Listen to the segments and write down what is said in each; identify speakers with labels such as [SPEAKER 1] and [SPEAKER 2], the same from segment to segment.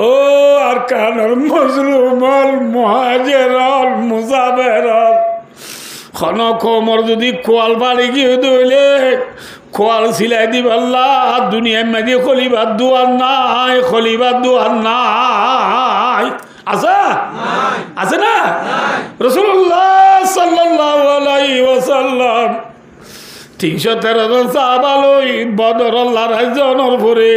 [SPEAKER 1] ও আর কানর মজলুমল মুহাজিরল মুসাফিরল খন কোমর যদি কোয়াল বাড়ি গিয়ে দইলে কোয়াল সিলাই দিব আল্লাহ দুনিয়ার মাঝে খলিবার দুয়ার নাই খলিবার দুয়ার নাই আছে আছে না রাসূলুল্লাহ সাল্লাল্লাহু আলাইহি ওয়াসাল্লাম 313 জন সাহাবা লই বদর লড়াই জনের পরে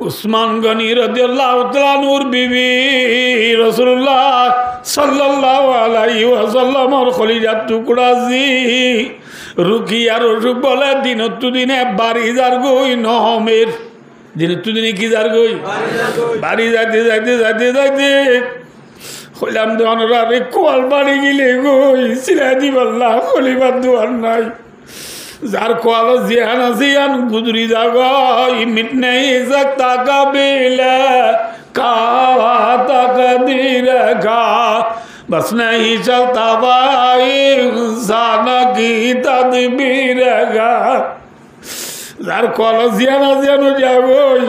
[SPEAKER 1] উসমান গনি রাদিয়াল্লাহু তাআলা নূর বিবি রাসূলুল্লাহ সাল্লাল্লাহু আলাইহি ওয়াসাল্লামর খলিজার টুকরা জি রুকিয়া রসুক বলে দিনত্তু দিনে বাড়ি যার গই নহমের দিনত্তু দিনে কি যার গই বাড়ি যাইতে যাইতে যাইতে যাইতে হইলাম দোয়ানরা রে কোয়াল বাড়ি গেলে গই সিলাই দিবাল্লাহ খলিবার দুয়ার নাই যার কোয়াল জিয়ান জিয়ান গুজরি জাগাই মিটনে सकता कबीला कावा तकदीर का बस नहीं चलता भाई इंसान की तदबीर का যার কোয়াল জিয়ান জিয়ান যাগই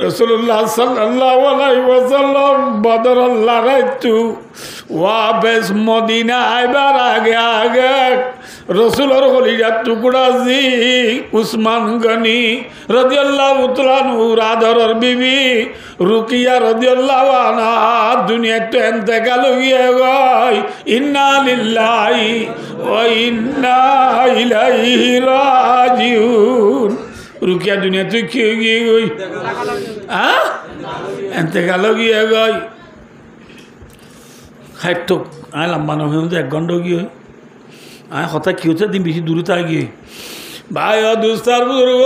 [SPEAKER 1] রাসূলুল্লাহ সাল্লাল্লাহু আলাইহি ওয়াসাল্লাম বদর লড়াইতু ওয়াপস মদিনা আইবার আগে আগে রসুলের কলিজার টুকরা জি উসমান গনি রাদিয়াল্লাহু তাআলা নূর আদরের বিবি রুকিয়া রাদিয়াল্লাহু আনহা দুনিয়াতে ইন্তেকাল হয়ে গই ইন্না লিল্লাহি ওয়া ইন্না ইলাইহি রাজিউন রুকিয়া দুনিয়া তুই কি গিয়ে গই হ্যাঁ ইন্তেকাল হয়ে গই খাইতো আয় লম্বা নয় 1 ঘন্টা গিয়ে আয় কথা কি হচ্ছে দিন বেশি দূরে তা গিয়ে ভাই ও দুস্তার বুজুর্গ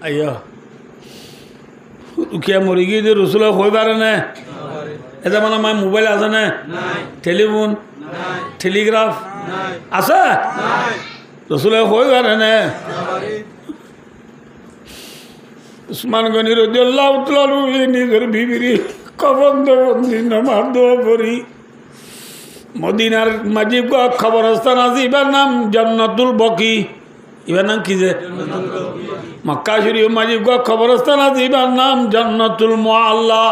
[SPEAKER 1] আইয়া উকিয়া মরি গিয়ে যে রসুল হয়ে পারে না এটা মানে আমার মোবাইল আছে না টেলিফোন টেলিগ্রাফ আছে রসুল হয়ে পারে না উসমান গনি রাদিয়াল্লাহু তাআলা নিজের বিবির কবর বন্দি নামাজ দোয়া করি মদিনার মাঝে খবরস্থান আছে এবার নাম জান্নাতুল বকি এবার নাম কি যে মক্কা শরীফ মাঝে খবরস্থান আছে এবার নাম জান্নাতুল মুআল্লা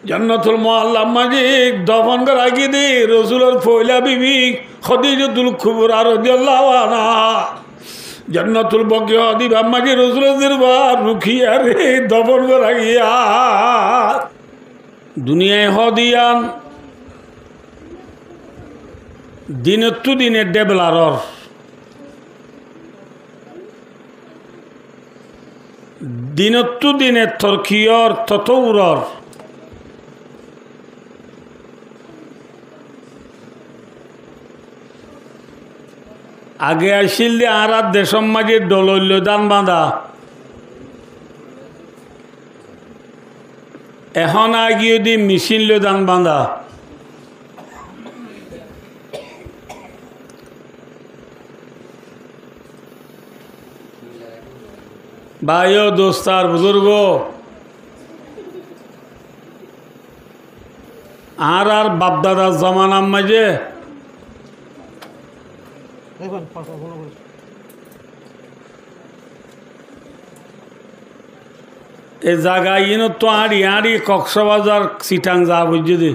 [SPEAKER 1] জান্নাতুল মুআল্লা মাঝে দফন করা গিয়ে দে রসুলের ফয়লা বিবি খাদিজাতুল কুবরা রাদিয়াল্লাহু আনহা জান্নাতুল বকিয়া দিবা মাঝে রসুলের দরবার রুখিয়া রে দফন করা গিয়া দুনিয়ায় হদিয়ান দিনত্তু দিনে ডেভেলারর দিনত্তু দিনে তর্কিয়র ততৌরর আগে আসিল দিয়ে আর দেশম মাঝে ডলৈল দান বাঁধা এখন আগিয়ে দি মেশিন লো দান বাঁধা ভাই ও দোস্তার বুজুর্গ আর বাপদাদার জমানার মাঝে এ জায়গায় ইনো তো আড়ি আড়ি কক্সবাজার চিটাং যা বুঝছি দি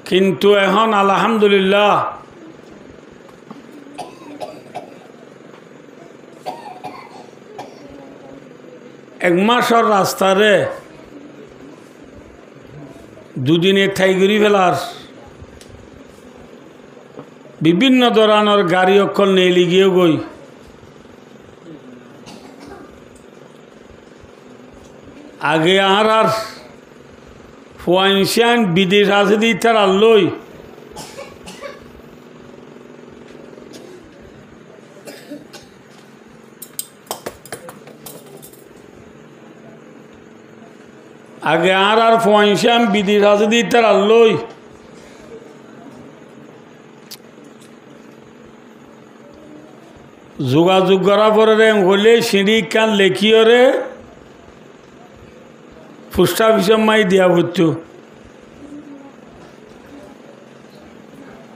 [SPEAKER 1] কিন্তু এখন আলহামদুলিল্লাহ এক মাসের রাস্তারে দুদিনে ঠাই ঘুরি ফেলার বিভিন্ন ধরনের গাড়ি অক্ষর নিয়ে লিগিয়ে গই আগে আর ফুয়াইনশান বিদেশ আছে দি তারা লই আগে আর ফুয়াইনশান বিদেশ আছে দি তারা লই যোগাযোগ করার পরে হলে সিঁড়ি কান লেখিও রে পোস্ট অফিসের মাই দিয়া হতো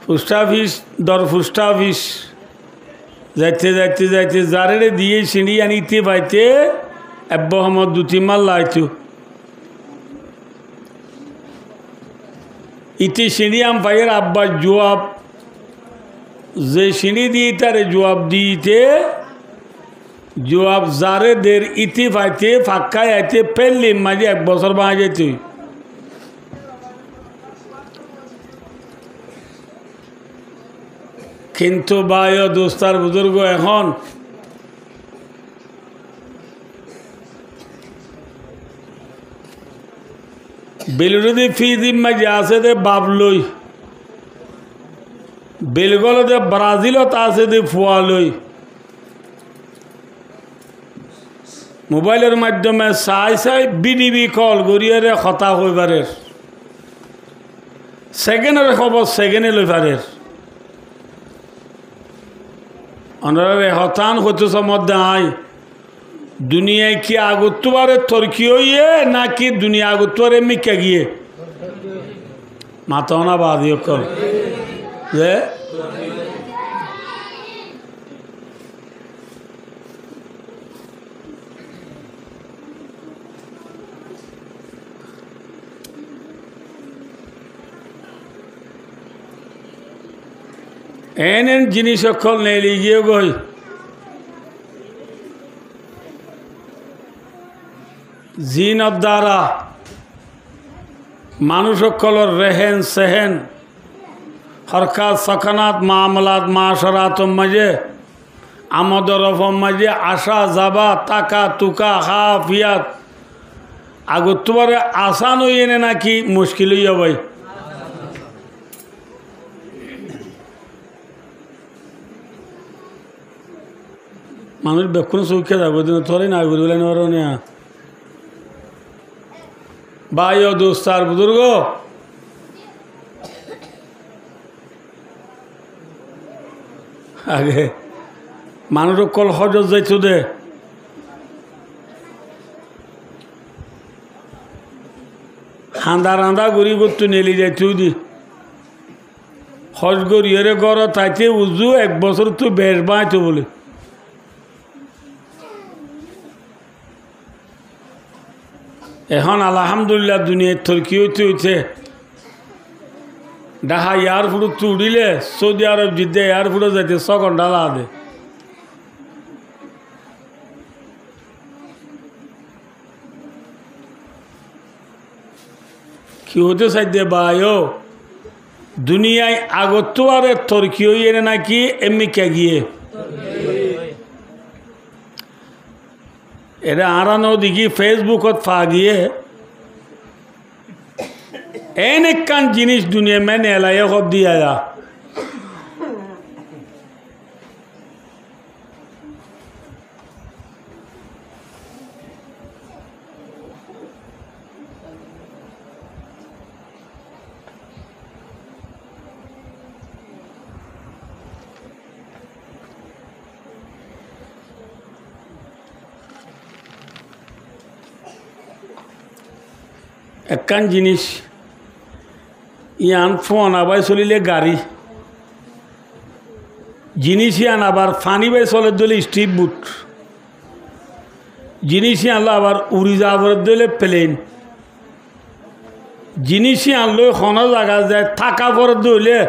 [SPEAKER 1] পোস্ট অফিস পোস্ট অফিস যাইতে যাইতে যাইতে যারে দিয়ে সিঁড়ি আনিতে পাইতে আব্বাহমদ 2-3 মাল লাইতো ইতি সিঁড়ি আম পাইয়ের আব্বার জবাব যে সিঁড়ি দিয়ে তারে জবাব দিতে জবাব যারে দের ইতি পাইতে ফাঁকায় আইতে ফেললি মাঝে 1 বছর বাঁধা যেত কিন্তু ভাই ও দোস্তার বুজুর্গ এখন বেলুরদি ফি জিম্মা যে আছে দে বাপ লই বেলগলতে ব্রাজিলত আছে দে ফুয়া লই মোবাইলের মাধ্যমে চাই চাই বিডিবি কল গড়িয়ারে কথা হইবারের সেকেন্ডের খবর সেকেন্ডে লই পারের অনারে হতান হতে মধ্যে আই দুনিয়ায় কি আগতবারে তর্কি হইয়ে নাকি দুনিয়া আগতবারে মিকা গিয়ে মাতাও না বাদিও কর যে এন জিনিস সকল নেই গিয়ে গই জিনত দ্বারা মানুষ সকলের রেহেন সেহেন হরকাত সখানাত মামলাত মাশরাত মাঝে আমদ রফম মাঝে আসা যাবা টাকা তুকা হাফিয়াত আগতবারে আসান হইয়ে নাকি মুশকিল হইয়া ভাই মানুষ বেক্ষণ চৌখে যাবো তোরাই না করি বলে ভাই ও দোস্তার বুজুর্গ আগে মানুষ কল হজত যাইতো দে হাঁদা রাঁদা গড়ি করতো নেলি যাইতো দি হজ গড়িয়ে গড় তাইতে উজু 1 বছর তো বেশ বাঁচতো বলে এখন আলহামদুলিল্লাহ দুনিয়ার তর্কি হইতে হইতে ঢাকা এয়ারপোর্ট তো উড়িলে সৌদি আরব জিদ্দে এয়ারপোর্টে যাইতে 6 ঘন্টা লাগে কি হতে চাইতে ভাইও দুনিয়ায় আগতবারে তর্কি হইয়ে নাকি এমনিকা গিয়ে এটা আরানো দেখি ফেসবুকত ফা গিয়ে এন একখান জিনিস দুনিয়া মেনে এলাইয়া সব দিয়া যা একখান জিনিস ইয়ান ফোন আবার চলিলে গাড়ি জিনিস ইয়ান আবার ফানি বাই চলে দিলে স্ট্রিট বুট জিনিস আনলো আবার উড়ি যাবার দিলে প্লেন জিনিস আনলো কোনো জায়গা যায় থাকা পরে দিলে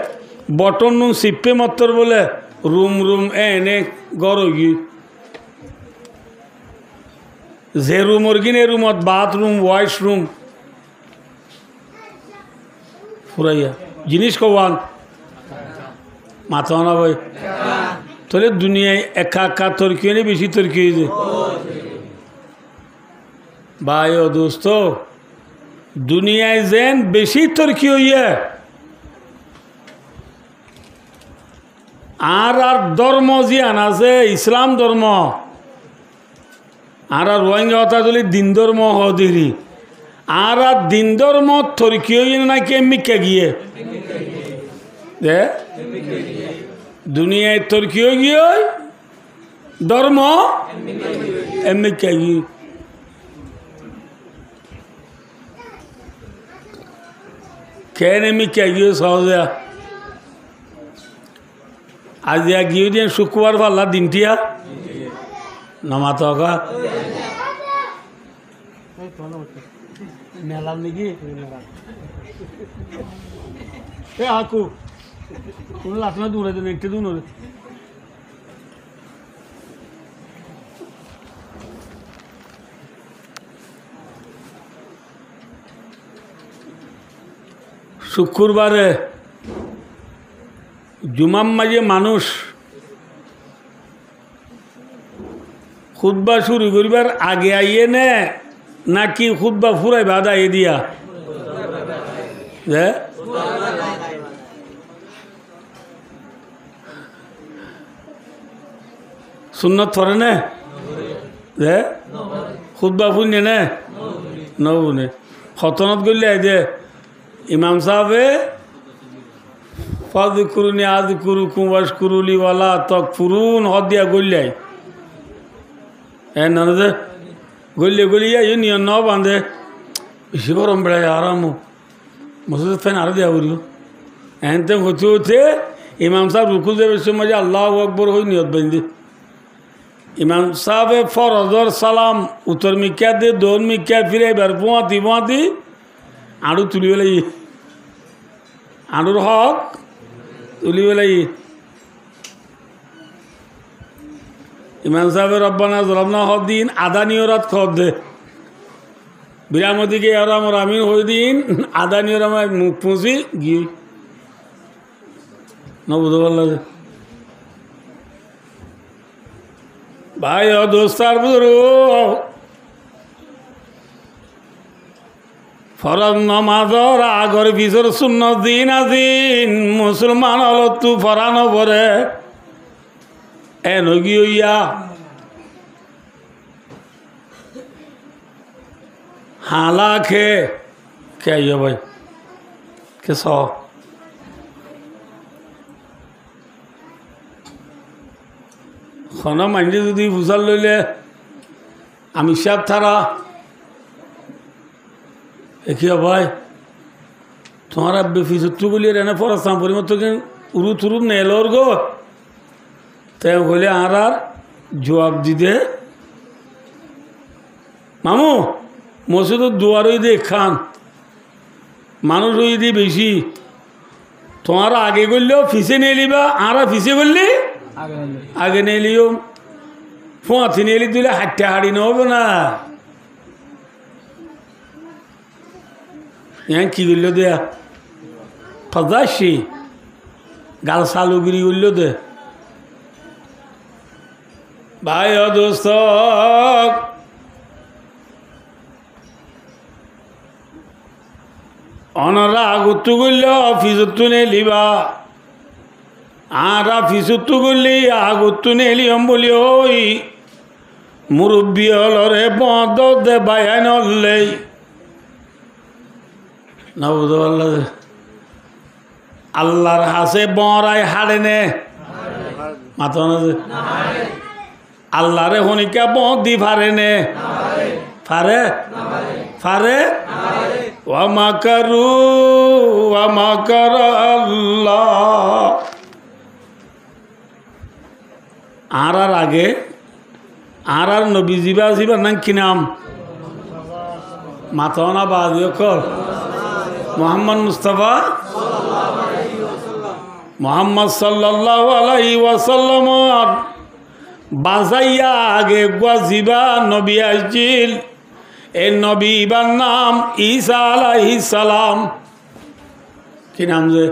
[SPEAKER 1] বটন নুন চিপে মতর বলে রুম রুম এনে গড় গি যে রুমর কিনে রুমত বাথরুম ওয়াশরুম ফুরাইয়া জিনিস কবান মাথা না ভাই তাহলে দুনিয়ায় একা একা তর্কি হয়ে বেশি তর্কি হয়েছে ভাই ও দোস্ত দুনিয়ায় যেন বেশি তর্কি হইয়া আর ধর্ম যে আনাছে ইসলাম ধর্ম আর রোহিঙ্গা হতা যদি দিন ধর্ম হদিরি আর দিন ধর্ম তর্কি হইয়ে নাকি এমনিকা গিয়ে দুনিয়ায় তর্কি হয়ে গিয়ে ধর্ম এমনিকা গিয়ে খেয়ে নেমি কে গিয়ে সহজে আজ গিয়ে দিয়ে শুক্রবার পাল্লা দিনটিয়া নমাত মেলার নাকি এ হাকু কোনো লাভ না দূরে দেন একটু দূর শুক্রবারে জুমার মাঝে মানুষ খুতবা শুরু করিবার আগে আইয়ে নে নাকি খুতবা ফুরাই বাধা এ দিয়া সুন্নত ফরে নে খুতবা ফুনে নে নবুনে খতনত করলে দে ইমাম সাহেবে ফাজ করুনি আজ করু কুমাস কুরুলি ওয়ালা তক ফুরুন হদ দিয়া গলিয়াই না যে গলিয়ে গলিয়া এই নিয়ম ন বাঁধে বেশি গরম বেড়ায় আরাম মসজিদ ফ্যান আরো দেওয়া বলল এন তেন হতে হতে ইমাম সাহেব রুকু দেবের সময় যে আল্লাহ আকবর হই নিয়ত বেঁধে ইমাম সাহেবে ফরজর সালাম উত্তর মিক্যা দে দোন মিক্যা ফিরে এবার পোঁয়াতি পোঁয়াতি আড়ু তুলি বেলাই আড়ুর হক তুলি বেলাই ইমাম সাহেবের রব্বানা জলাবনা হক দিন আদানিয়রাত খব দে বিরামতিকে আমার আমিন হই দিন আদানিয়র আমার মুখ পুঁজি গিয়ে ন বুঝতে পারল ভাই ও দোস্তার বুঝরু ফরজ নমাজর আগর পিছর শূন্য দিন আজিন মুসলমান হল তু ফরানো পরে এনগি হইয়া হালা খে কে ভাই কে স খন মাইন্ডে যদি বুঝার লইলে আমি সাপ থারা কি ভাই তোমার ফিসুত্তু বলি এনে পড়াশোনা পরিমত উরু থুরু নেলোর গো তাই বলে আর জবাব দিতে মামু মসজিদ দুয়ারই দে খান মানুষ ওই দিয়ে বেশি তোমার আগে করলেও ফিসে নিয়ে নিবা আর ফিসে করলি আগে নিয়ে লিও ফোঁথি নিয়ে দিলে হাঁটতে হাড়ি নেবো না কি করল দেয়া ফজাসি গাল সালুগিরি করল দে ভাই ও দোস্ত অনরা আগতু করলে ফিসুত্তু নে লিবা আর ফিসুত্তু করলি আগতু নে লিয়ম বলি ওই মুরব্বী হলরে বদ দে বায়ান হল্লেই না বুঝতে পারল আল্লাহর হাসে বড়াই হাড়ে নে মাথা না যে আল্লাহরে হনিকা বদি ফারে নে ফারে ফারে ওয়ামাকারু ওয়ামাকার আল্লাহ আর আগে আর নবী জিবা জিবার নাম কি নাম মাথা না বাদিও কর মোহাম্মদ মুস্তাফা মোহাম্মদ সাল্লাল্লাহু আলাইহি ওয়াসাল্লাম বাজাইয়া আগে গজিবা নবী আসছিল এই নবীবার নাম ঈসা আলাইহিস সালাম কি নাম যে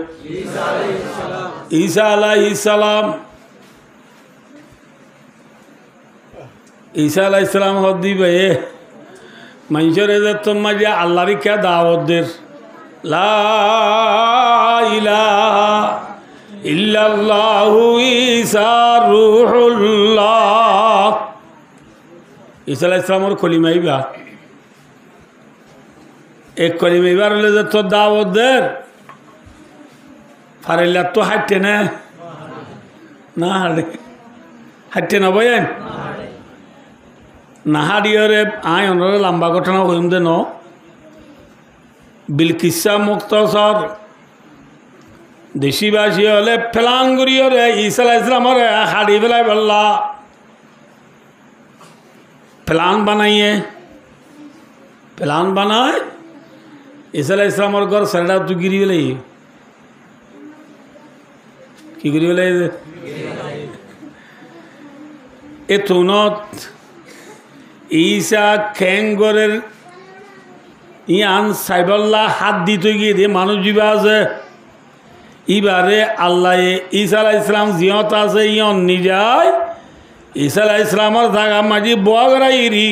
[SPEAKER 1] ঈসা আলাইহিস সালাম ঈসা আলাইহিস সালাম হদ দিবে মানুষের তোমার যে আল্লাহরই কে দাওয়াতদের লা ইলাহা ইল্লাল্লাহু ঈসা রূহুল্লাহ ঈসা আলাইহিস সালামের কলিমাইবা এক কলিমাইবার হলে যে তোর দাওয়াতদের ফারিল্লা তো হাঁটতে না না হাঁটে হাঁটতে না বয়েন না হাঁড়িয়ে আয় অনরে লম্বা ঘটনা হইম দে ন বিলকিসা মুক্তসর দেশিবাসী হলে প্লান করিয়ে ঈসা আলাইহিস সালামরে হাড়ি ফেলাই বললা প্লান বানায় ঈসা আলাইহিস সালামর ঘর সারা তু গিরি ফেলে কি করি ফেলে এ তুনত ঈসা খেঙ্গরের ইয়ান সাইবল্লা হাত দিতে গিয়ে দিয়ে মানুষ জীবা আছে এবারে আল্লাহ ঈসা আলাইহিস সালাম জিয়ত আছে ইয়ন নিজায় ঈসা আলাইহিস সালামর জায়গা মাঝি বগরাইরি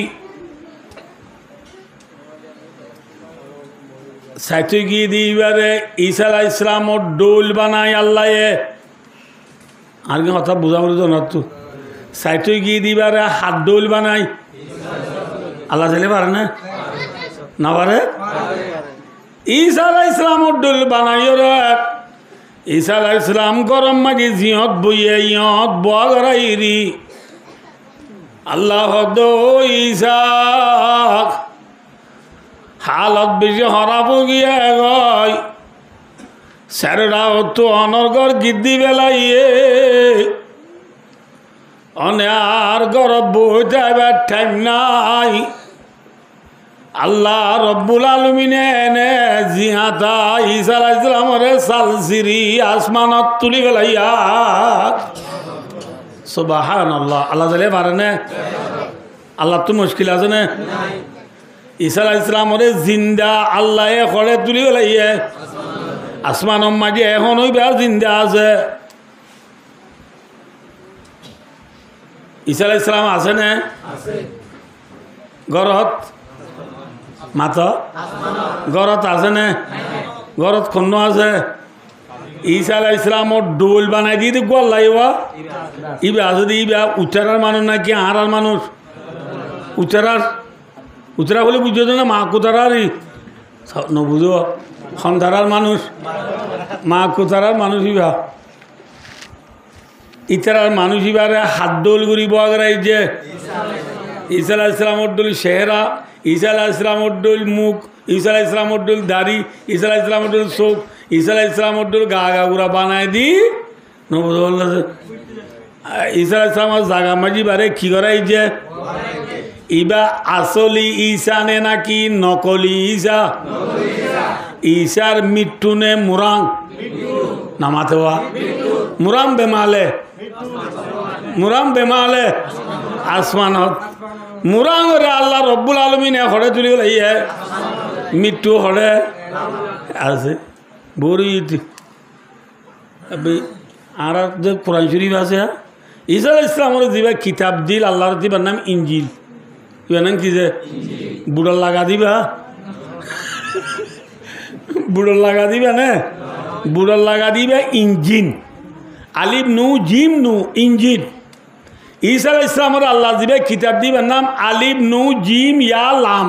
[SPEAKER 1] সাইতে গিয়ে দিয়ে এবারে ঈসা আলাইহিস সালামর ডোল বানায় আল্লাহ আর কি কথা বোঝা বলি না তো সাইতে গিয়ে দিবারে হাত ডোল বানায় আল্লাহ চাইলে পারে না পারে ঈসা আলাইহিস সালামর ডোল বানাই ঈসা আলাইহিস সালাম গরম মাঝে জিয়ত বইয়ে ইয়ত বগরাইরি আল্লাহ দো ঈসা হালত বেশি হরাপ গিয়ে গয় স্যাররাও তো অনর্গর গিদ্দি বেলাইয়ে অনার গরব বই যাইবার টাইম নাই আল্লাহ রব্বুল আলমিনে এনে জিহাতা ঈসা আলাইহিস সালামরে সালসিরি আসমানত তুলি বেলাইয়া সুবহানাল্লাহ আল্লাহ জালে পারে না আল্লাহ তো মুশকিল আছে না ঈসা আলাইহিস সালামরে জিন্দা আল্লাহ করে তুলি বেলাইয়া আসমানের মাঝে এখন ওই বেড়া জিন্দা আছে ঈসা আলাইহিস সালাম আছে না ঘরত মাত ঘরত আছে না ঘরত খন্ন আছে ঈসা আলাইহিস সালামর ডোল বানাই দিয়ে গোল লাইবা ইবা যদি ইবা উচ্চারার মানুষ নাকি আহারার মানুষ উচ্চারা বলে বুঝছো না মা কোথারারই নবুঝো সন্ধারার মানুষ মা কোথারার মানুষ ইবা ইতারার মানুষ ইবারে হাত ডোল করি বগরাই যে ঈসা আলাইহিস সালামর ডোল চেহারা ঈসা আলাইহিস সালামর ডোল মুখ ঈসা আলাইহিস সালামর ডোল দাড়ি ঈসা আলাইহিস সালামর ডোল চোখ ঈসা আলাইহিস সালামর ডোল গা গুড়া বানাই দি নবুঝো ঈসা আলাইহিস সালামর জাগা মাঝি বারে কি করাই যে ইবা আসলি ঈসা নে নাকি নকলি ঈসা ঈসার মৃত্যু নে মুরাং নামাতে হওয়া মুরাম বেমালে আসমানত মুরাং রে আল্লাহ রব্বুল আলমিনে হরে তুলি লাইয়ে মৃত্যু হরে আছে বড়ি আর যে কোরআন শরীফ আছে ঈসা আলাইহিস সালামর দিবা কিতাব দিল আল্লাহর দিবার নাম ইঞ্জিল ইবার নাম কি যে বুড়ার লাগা দিবা বুড়ার লাগা দিবা ইঞ্জিন আলিফ নু জিম নু ইঞ্জিন ঈসা আলাইহিস সালামর আল্লাহ দিবে কিতাব দিবার নাম আলিফ নু জিম ইয়া লাম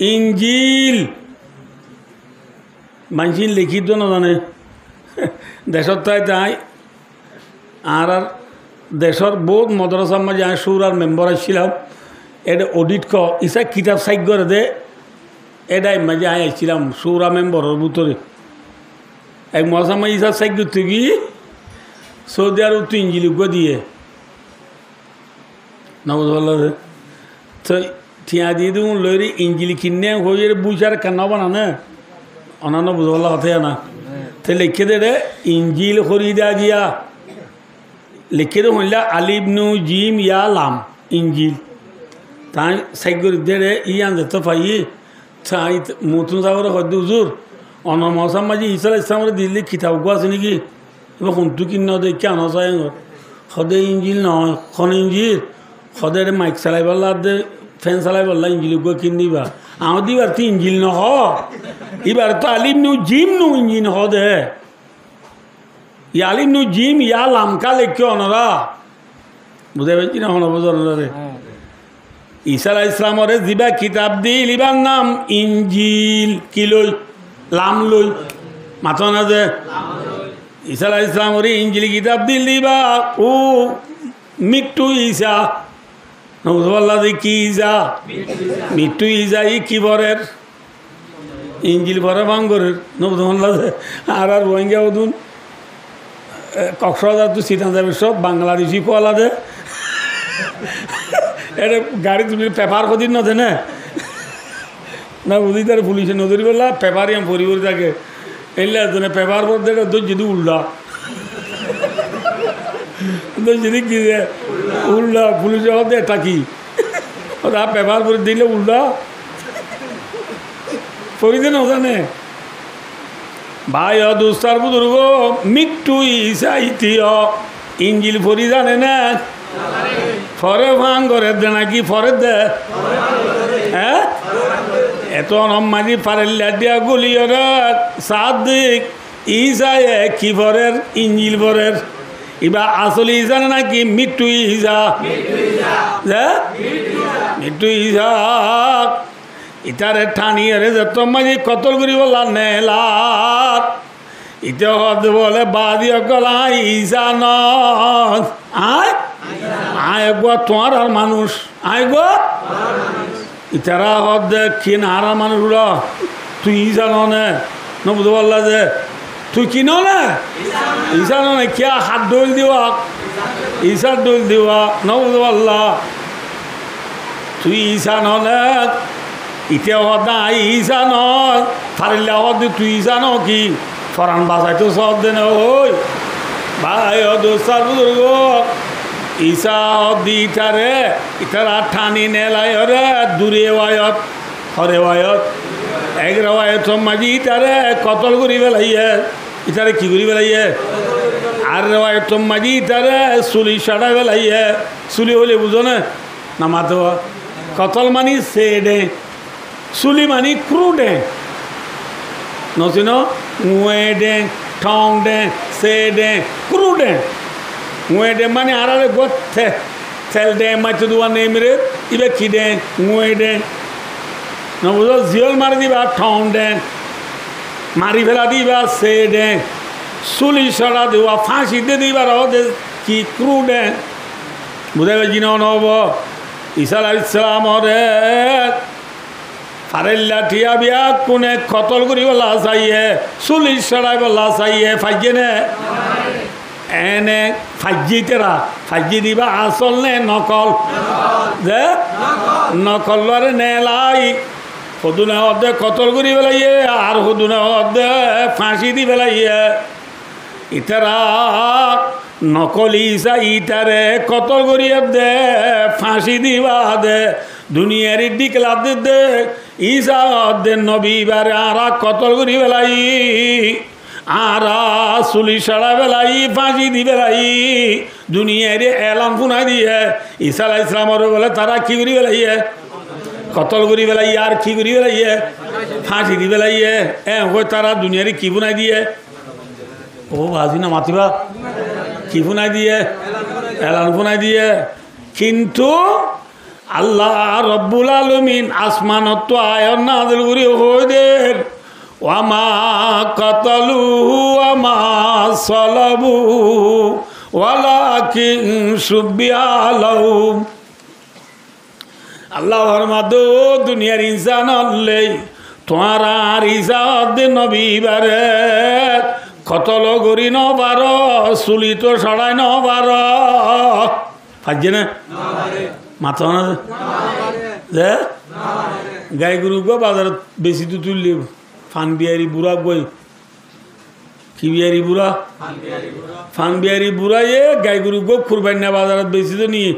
[SPEAKER 1] ইঞ্জিল মানুষ লিখিত না জানে দেশত তাই যাই আর দেশর বহুত মদরসার মাঝে আমি সুরার মেম্বার আসছিলাম এটা অডিট ইসা কিতাব সাইক করে দে এটাই মাঝে আমি আসছিলাম সুরা মেম্বরের ভিতরে এক মশামা ইসা সাইক করতে গিয়ে সৌদি আরব তো ইঞ্জিলিজ্ঞ দিয়ে নবজ তো ঠিয়া দিয়ে দিব লইরে ইঞ্জিলি কিনে হয়ে বুঝার কেন বানানে অনান্য বুঝবলা হতে না তো লিখে দে রে ইঞ্জিল খরিদা গিয়া লিখে দে হইলা আলিফ নু জিম ইয়া লাম ইঞ্জিল তাই সাইক করে দে রে ইয়ান যেতে পাই তাই মতুন সাগরে হদ্দ হুজুর অন মশাম মাঝে ঈসা আলাইহিস সালামের দিল্লি খিতাব আছে নাকি এবার কোনটু কিন্ন দেখি আনা চাই সদে ইঞ্জিল নহয় খন ইঞ্জিল সদে মাইক চালাই পারলা ফ্যান চালাই পারলা ইঞ্জিল কিনিবা আমার দিবার তো ইঞ্জিল নহ এবার তো আলিম নু জিম নু ইঞ্জিন হ দে আলিম নু জিম ইয়া লামকা লেখে অনরা বুঝাই পাইছি না হন বোঝার রে ঈসা আলাইহিস সালামরে জিবা কিতাব দিল ইবার নাম ইঞ্জিল কি লই লাম লই মাথা না যে ঈসা আলাইহিস সালামরে ইঞ্জিল কিতাব দিল দিবা ও মৃত্যু ঈসা নবুল্লাহ কি ঈসা মৃত্যু ঈসা ই কি বরের ইঞ্জিল ভরে ভাঙ্গরের নবদন লাগে আর রোহিঙ্গা ওদুন কক্সবাজার তো সিটান যাবে সব বাংলাদেশি কোয়ালা দে এটা গাড়ি তুমি পেপার কদিন নদে না না বুঝি তার পুলিশে নদীর বেলা পেপারই আমি পরিবার থাকে এলে একজনে পেপার পর দেখে তোর যদি উল্লা তোর যদি কি উল্লা পুলিশে হতে টাকি ওরা পেপার পরে দিলে উল্লা পরিদে না ওখানে ভাই দুস্তার বুজুর্গ মৃত্যু ইসা ইতিহ ইঞ্জিল পরি জানে না ফরে ভাঙ করে দে নাকি ফরে দে হ্যাঁ এত নম্মাজি পারেল্লা দিয়া গুলিয়র সাদিক ইসায় কি ফরের ইঞ্জিল ফরের ইবা আসলে ইসা নাকি মৃত্যু ইসা মৃত্যু ইসা ইটারে ঠানিয়ে রে যত মাঝি কতল করি বললা নেলাত ইটা হদ বলে বাদিও গলা ইসা ন আয় আয় গো তোমার আর মানুষ আয় গো ইতারা হদ কিন আর মানুষ তুই ইসা নে বুঝতে পারলা যে তুই কিন না ইসা নে কে হাত ডোল দিবা ইসার ডোল দিবা বুঝতে পারলা তুই ইসা নে ইতিয়া হদা ইসা নয় ফারিল্লা হদ তুই ইসা ন কি ফরান বাসায় তো সব দেন ওই ভাই দোস্তার বুজুর্গ ইসা হদি ইটারে ইটারা ঠানি নেলাই রে দূরে ওয়ায়ত হরে ওয়ায়ত এক রেওয়ায়ত মাঝি ইটারে কতল করি বেলাইয়ে ইটারে কি করি বেলাইয়ে আর রেওয়ায়ত মাঝি ইটারে চুলি সাড়া বেলাইয়ে চুলি হলে বুঝো না মাতো কতল মানি সেডে চুলি মানি ক্রু ডে নচিন উয়ে ডে ঠং ডে সে ডে ক্রু ডে উয়ে ডে মানে আড়ালে গোথে তেল ডে মাইতে দুয়া নেমরে ইবে কি ডে উয়ে ডে নবুঝো জিয়ল মারি দিবা ঠং ডে মারি ফেলা দিবা সে ডে চুলি সরা দিবা ফাঁসি দিয়ে দিবার কি ক্রু ডে বুঝাইবে জিন নব ঈসা আলাইহিস সালাম রে ফারেল্লা ঠিয়া বিয়া কোনে কতল করি বলা চাইয়ে চুলিশ সরাই বলা চাইয়ে ফাইজে নে এনে ফাইজি তেরা ফাইজি দিবা আসল নে নকল যে নকল লরে নেলাই সদুনে হদে কতল করি বেলাইয়ে আর সদুনে হদে ফাঁসি দি বেলাইয়ে ইতারা নকলি ইসা ইটারে কতল করি দে ফাঁসি দিবা দে দুনিয়ার দিকলা দে ইসা দে নবী বারে আরা কতল করি বেলাই আরা চুলি সাড়া বেলাই ফাঁসি দি বেলাই দুনিয়ার এলাম ফুনাই দিয়ে ঈসা আলাইহিস সালামের বলে তারা কি করি বেলাইয়ে কতল করি বেলাইয়ে আর কি করি বেলাইয়ে ফাঁসি দি বেলাইয়ে ওই তারা দুনিয়ারে কি ফুনাই দিয়ে ও ভাজি না মাতিবা কি ফুনাই দিয়ে এলান ফুনাই দিয়ে কিন্তু আল্লাহ রব্বুল আলামিন আসমানত আয়াত নাযিল করি হইদের ওয়ামা কাতালুহু ওয়ামা সালাবুহু ওয়ালাকিন শুবিহা লাহুম আল্লাহ ফরমাদো দুনিয়ার ইনসান হলেই তোমার আর ইসাদ নবী বারে কতল করি ন পার চুলি তো সরাই ন পার ফাজছে না মাথা না যে গাই গরু গো বাজারত বেশি তো তুললি ফান বিহারি বুড়া গই কি বিহারি বুড়া ফান বিহারি বুড়া এ গাই গরু গো কুরবান না বাজারত বেশি তো নিয়ে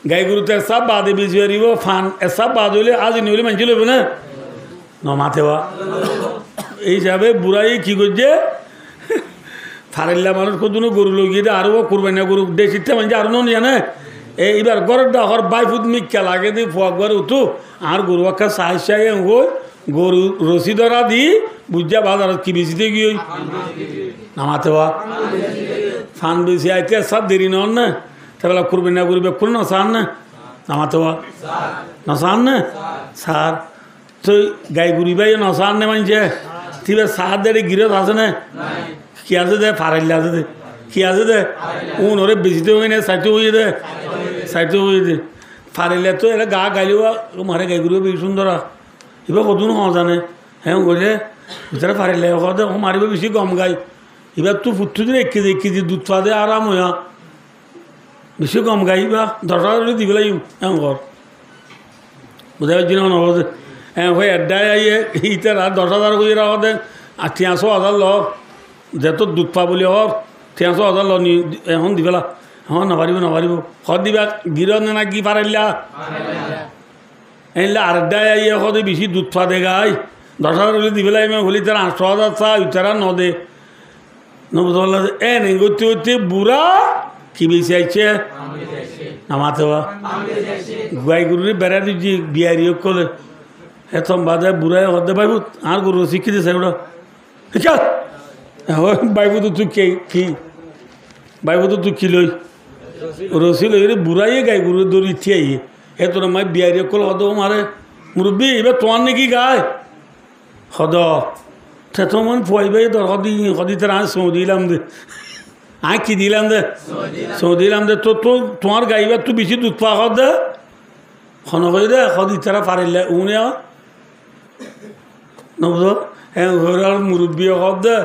[SPEAKER 1] গাই গরু তো সব বাদে বেশি হারিব ফান এসব বাদ হইলে আজ নিলে মানছি লইব না ন মাথে বা এই হিসাবে বুড়াই কি করছে ফারেল্লা মানুষ কতনো গরু লগিয়ে আরো কুরবানি গরু দেশিতে মানে আরো নো জানে এইবার গরের ডাহর বাইফুত মিক্কা লাগে দি ফুয়া ঘরে উঠু আর গরু একটা চাই চাই হই গরু রসি ধরা দি বুঝা বাজারত কি বেশিতে গিয়ে নামাতে বা ফান বেশি আইতে সব দেরি নন না তাহলে কুরবানি করবে কোন নসান না নামাতে বা নসান না সার তো গাই গুড়ি বাই নসান নে মানছে তিবে সার দেড়ে গিরত আছে না কি আছে দে ফারাইলে আছে দে কি আছে দে উন ওরে বেশিতে হয়ে না সাইতে হয়ে দে সাইতে হয়ে দে ফারাইলে তো এরা গা গাইলেও মারে গাই গুড়ি বেশি সুন্দর এবার কতদিন হওয়া জানে হ্যাঁ বলে ভিতরে পারিলে দে ও মারিব বেশি কম গাই এবার তুই ফুটু দিলে 1 কেজি দুধ পা দে আরাম হইয়া বেশি কম গাই বা 10 টাকা করে দিবে লাগি হ্যাঁ ঘর বুঝতে পারছি না নবদে হ্যাঁ ভাই এড্ডায় আইয়ে ইটার আর 10,000 করে রাখা দেন আর 300,000 ল যেত দুধ পা বলি হর 300,000 ল নি এখন দিবেলা হ্যাঁ নপারিব হর দিবা গির না কি পারিলা এলে আরেকটায় আইয়ে হদে বেশি দুধ পা দে গাই 10,000 করে দিবেলা আমি বলি তার 800,000 চা ইটারা ন দে নবুল্লাহ এ নেই করতে করতে বুড়া কি বেশি আইছে নামাতে গাই গরুরে বেড়া দিচ্ছি বিয়ারি কলে এত বাদে বুড়াই হতে পাইব আর গরু শিখি দিছে ওটা বাইব তো তুই কি বাইব তো তুই কি লই রসি লই রে বুড়াইয়ে গাই গরু দৌড়ি থিয়াইয়ে এ তোর মাই বিয়ারি কল হদ মারে মুরব্বী এবার তোমার নাকি গায় হদ তো মন ফুয়াইবে তোর হদি তার আজ দিলাম দে আয় কি দিলাম দে দিলাম দে তো তোমার গাইবার তুই বেশি দুধ পা হদ দে খন হয়ে দে হদি তারা পারিলে উনে নবুঝ হ্যাঁ ঘরের মুরব্বী হদ দে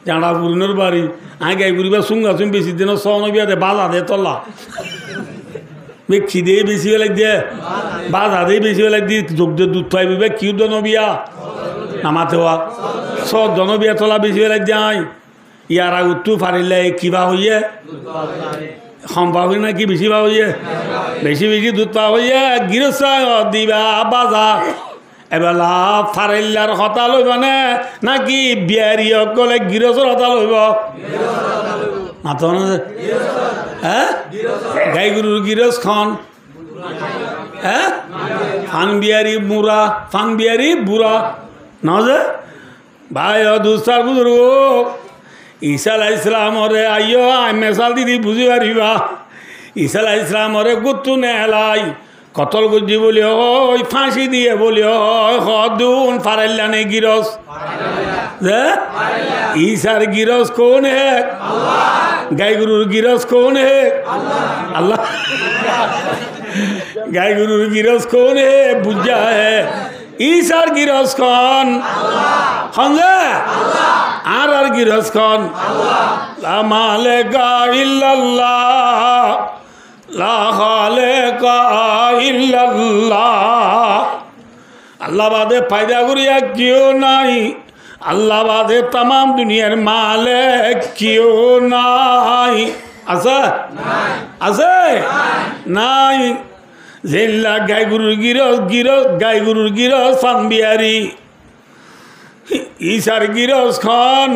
[SPEAKER 1] জাঁড়া পুরনের বাড়ি আয় গাই পুরিবার সুঙ্গা চুম বেশি দিন সনবিয়া দে বাধা দে তল্লা খিদে বেশি বেলাক দিয়ে বাধা দে বেশি বেলাক দিয়ে যোগ দিয়ে দুধ পাইবি কিউ দনবিয়া নামাতে হওয়া সব জনবিয়া তলা বেশি বেলাক যায় ইয়ার আগতো পারিলে কিবা হইয়ে সম্ভব হয় না কি বেশি পা হইয়ে বেশি দুধ পা হইয়ে গৃহস্থ দিবা বাজা এবেলা ফারিল্লার হতা লইব নাকি বিয়ারি গলে গৃহস্থর হতা লইব মাত হ্যাঁ গাই গরুর গৃহস্থ খন হ্যাঁ ফান বিয়ারি মুরা ফান বিয়ারি বুড়া না যে ভাই দুস্তার বুজুর্গ ঈসা আলাইহিস সালামরে আইও মেসাল দিদি বুঝি পারিবা ঈসা আলাইহিস সালামরে গুত্তু নেলাই কতল গুজি বলি ওই ফাঁসি দিয়ে বলি ওই হদুন ফারাইল্লা নে গিরস ঈসার গিরস কোন হে গাই গরুর গিরস কোন হে আল্লাহ গাই গরুর গিরস কোন হে বুঝা হে ঈসার গিরস কোন হঙ্গে আর গিরস কোন লা মালিকা ইল্লাল্লাহ লা খালিকা ইল্লাল্লাহ আল্লাহ বাদে ফায়দা করিয়া কেউ নাই আল্লাহ বাদে তাম দুনিয়ার মালিক কেউ নাই আছে আছে নাই জেলা গাই গরুর গাই গরুর গিরস ফান বিয়ারি ঈসার গিরস খন